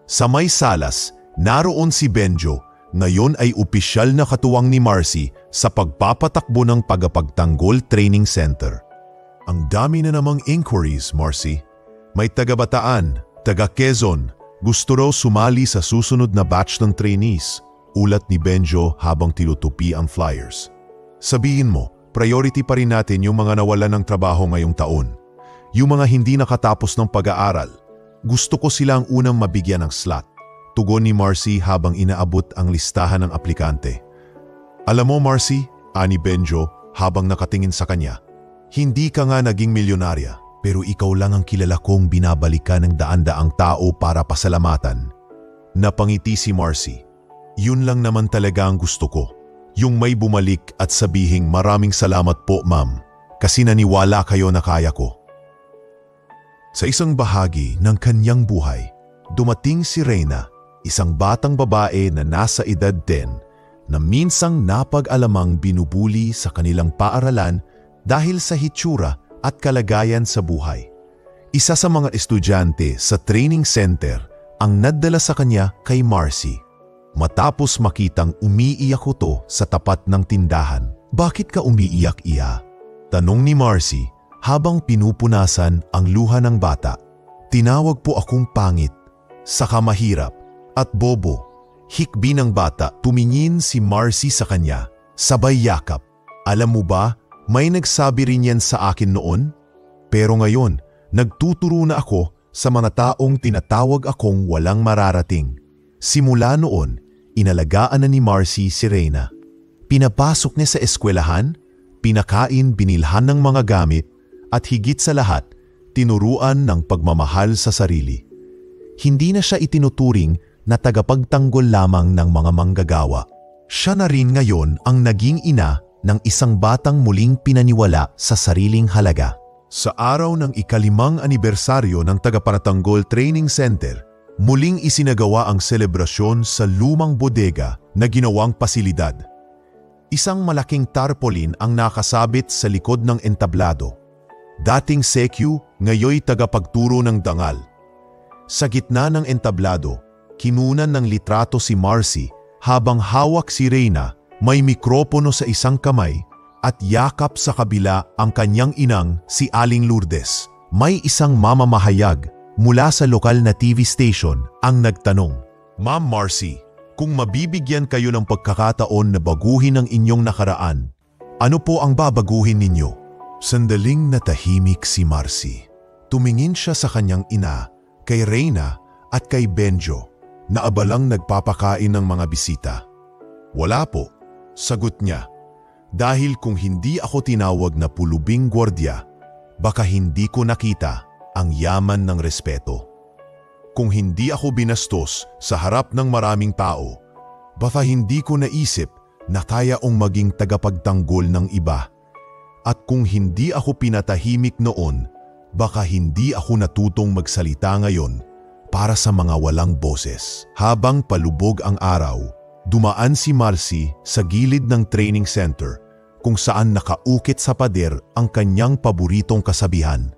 Sa may salas, naroon si Benjo, ngayon ay opisyal na katuwang ni Marcy sa pagpapatakbo ng Pagapagtanggol Training Center. Ang dami na namang inquiries, Marcy. May taga-Bataan, taga-Quezon, gusto raw sumali sa susunod na batch ng trainees, ulat ni Benjo habang tinutupi ang flyers. Sabihin mo, priority pa rin natin yung mga nawalan ng trabaho ngayong taon. Yung mga hindi nakatapos ng pag-aaral, gusto ko silang unang mabigyan ng slot. Tugon ni Marcy habang inaabot ang listahan ng aplikante. Alam mo Marcy, ani Benjo habang nakatingin sa kanya, hindi ka nga naging milyonarya pero ikaw lang ang kilala kong binabalikan ng daan-daang tao para pasalamatan. Napangiti si Marcy. Yun lang naman talaga ang gusto ko. Yung may bumalik at sabihing maraming salamat po ma'am kasi naniwala kayo na kaya ko. Sa isang bahagi ng kanyang buhay, dumating si Reyna, isang batang babae na nasa edad 10 na minsang napag-alamang binubuli sa kanilang paaralan dahil sa hitsura at kalagayan sa buhay. Isa sa mga estudyante sa training center ang nadala sa kanya kay Marcy. Matapos makitang umiiyak ito sa tapat ng tindahan. Bakit ka umiiyak, iya? Tanong ni Marcy habang pinupunasan ang luha ng bata. Tinawag po akong pangit, saka mahirap, at bobo. Hikbi ng bata, tumingin si Marcy sa kanya, sabay yakap. Alam mo ba, may nagsabi rin yan sa akin noon? Pero ngayon, nagtuturo na ako sa mga taong tinatawag akong walang mararating. Simula noon, inalagaan na ni Marcy si Reyna. Pinapasok niya sa eskwelahan, pinakain, binilhan ng mga gamit, at higit sa lahat, tinuruan ng pagmamahal sa sarili. Hindi na siya itinuturing na tagapagtanggol lamang ng mga manggagawa. Siya na rin ngayon ang naging ina ng isang batang muling pinaniwala sa sariling halaga. Sa araw ng ikalimang anibersaryo ng Tagapanatanggol Training Center, muling isinagawa ang selebrasyon sa lumang bodega na ginawang pasilidad. Isang malaking tarpaulin ang nakasabit sa likod ng entablado. Dating sekyu, ngayoy tagapagturo ng dangal. Sa gitna ng entablado, kinunan ng litrato si Marcy habang hawak si Reyna, may mikropono sa isang kamay at yakap sa kabila ang kanyang inang si Aling Lourdes. May isang mamamahayag mula sa lokal na TV station ang nagtanong, "Ma'am Marcy, kung mabibigyan kayo ng pagkakataon na baguhin ang inyong nakaraan, ano po ang babaguhin ninyo?" Sandaling natahimik si Marcy. Tumingin siya sa kanyang ina, kay Reyna at kay Benjo, na abalang nagpapakain ng mga bisita. "Wala po," sagot niya. "Dahil kung hindi ako tinawag na pulubing gwardya, baka hindi ko nakita ang yaman ng respeto. Kung hindi ako binastos sa harap ng maraming tao, baka hindi ko naisip na kaya kong maging tagapagtanggol ng iba. At kung hindi ako pinatahimik noon, baka hindi ako natutong magsalita ngayon para sa mga walang boses." Habang palubog ang araw, dumaan si Marcy sa gilid ng training center kung saan nakaukit sa pader ang kanyang paboritong kasabihan.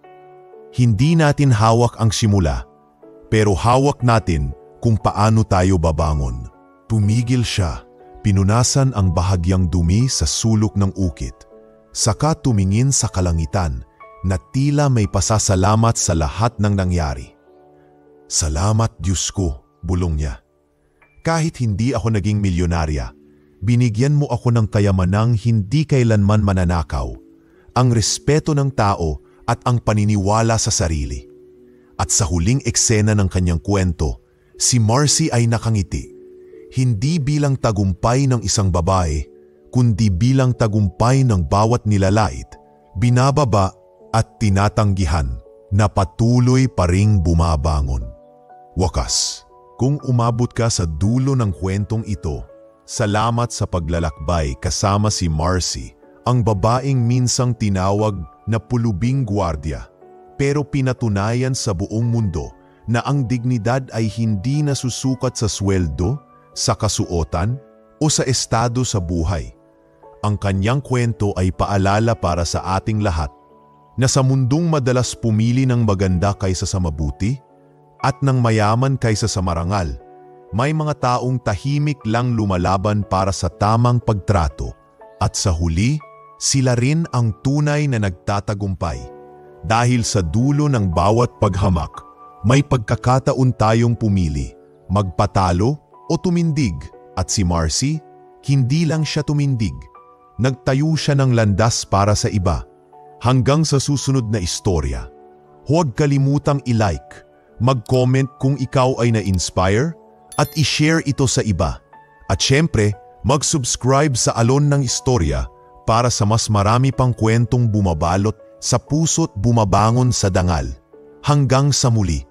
"Hindi natin hawak ang simula, pero hawak natin kung paano tayo babangon." Tumigil siya, pinunasan ang bahagyang dumi sa sulok ng ukit, saka tumingin sa kalangitan na tila may pasasalamat sa lahat ng nangyari. "Salamat Diyos ko," bulong niya. "Kahit hindi ako naging milyonarya, binigyan mo ako ng kayamanang hindi kailanman mananakaw, ang respeto ng tao at ang paniniwala sa sarili." At sa huling eksena ng kanyang kwento, si Marcy ay nakangiti, hindi bilang tagumpay ng isang babae, kundi bilang tagumpay ng bawat nilalait, binababa at tinatanggihan na patuloy pa ring bumabangon. Wakas, kung umabot ka sa dulo ng kwentong ito, salamat sa paglalakbay kasama si Marcy, ang babaeng minsang tinawag na pulubing gwardya, pero pinatunayan sa buong mundo na ang dignidad ay hindi nasusukat sa sweldo, sa kasuotan, o sa estado sa buhay. Ang kanyang kwento ay paalala para sa ating lahat na sa mundong madalas pumili ng maganda kaysa sa mabuti at ng mayaman kaysa sa marangal, may mga taong tahimik lang lumalaban para sa tamang pagtrato, at sa huli, sila rin ang tunay na nagtatagumpay. Dahil sa dulo ng bawat paghamak, may pagkakataon tayong pumili, magpatalo o tumindig, at si Marcy, hindi lang siya tumindig. Nagtayo siya ng landas para sa iba. Hanggang sa susunod na istorya, huwag kalimutang i-like, mag-comment kung ikaw ay na-inspire, at i-share ito sa iba. At syempre, mag-subscribe sa Alon ng Istorya para sa mas marami pang kwentong bumabalot sa puso't bumabangon sa dangal. Hanggang sa muli.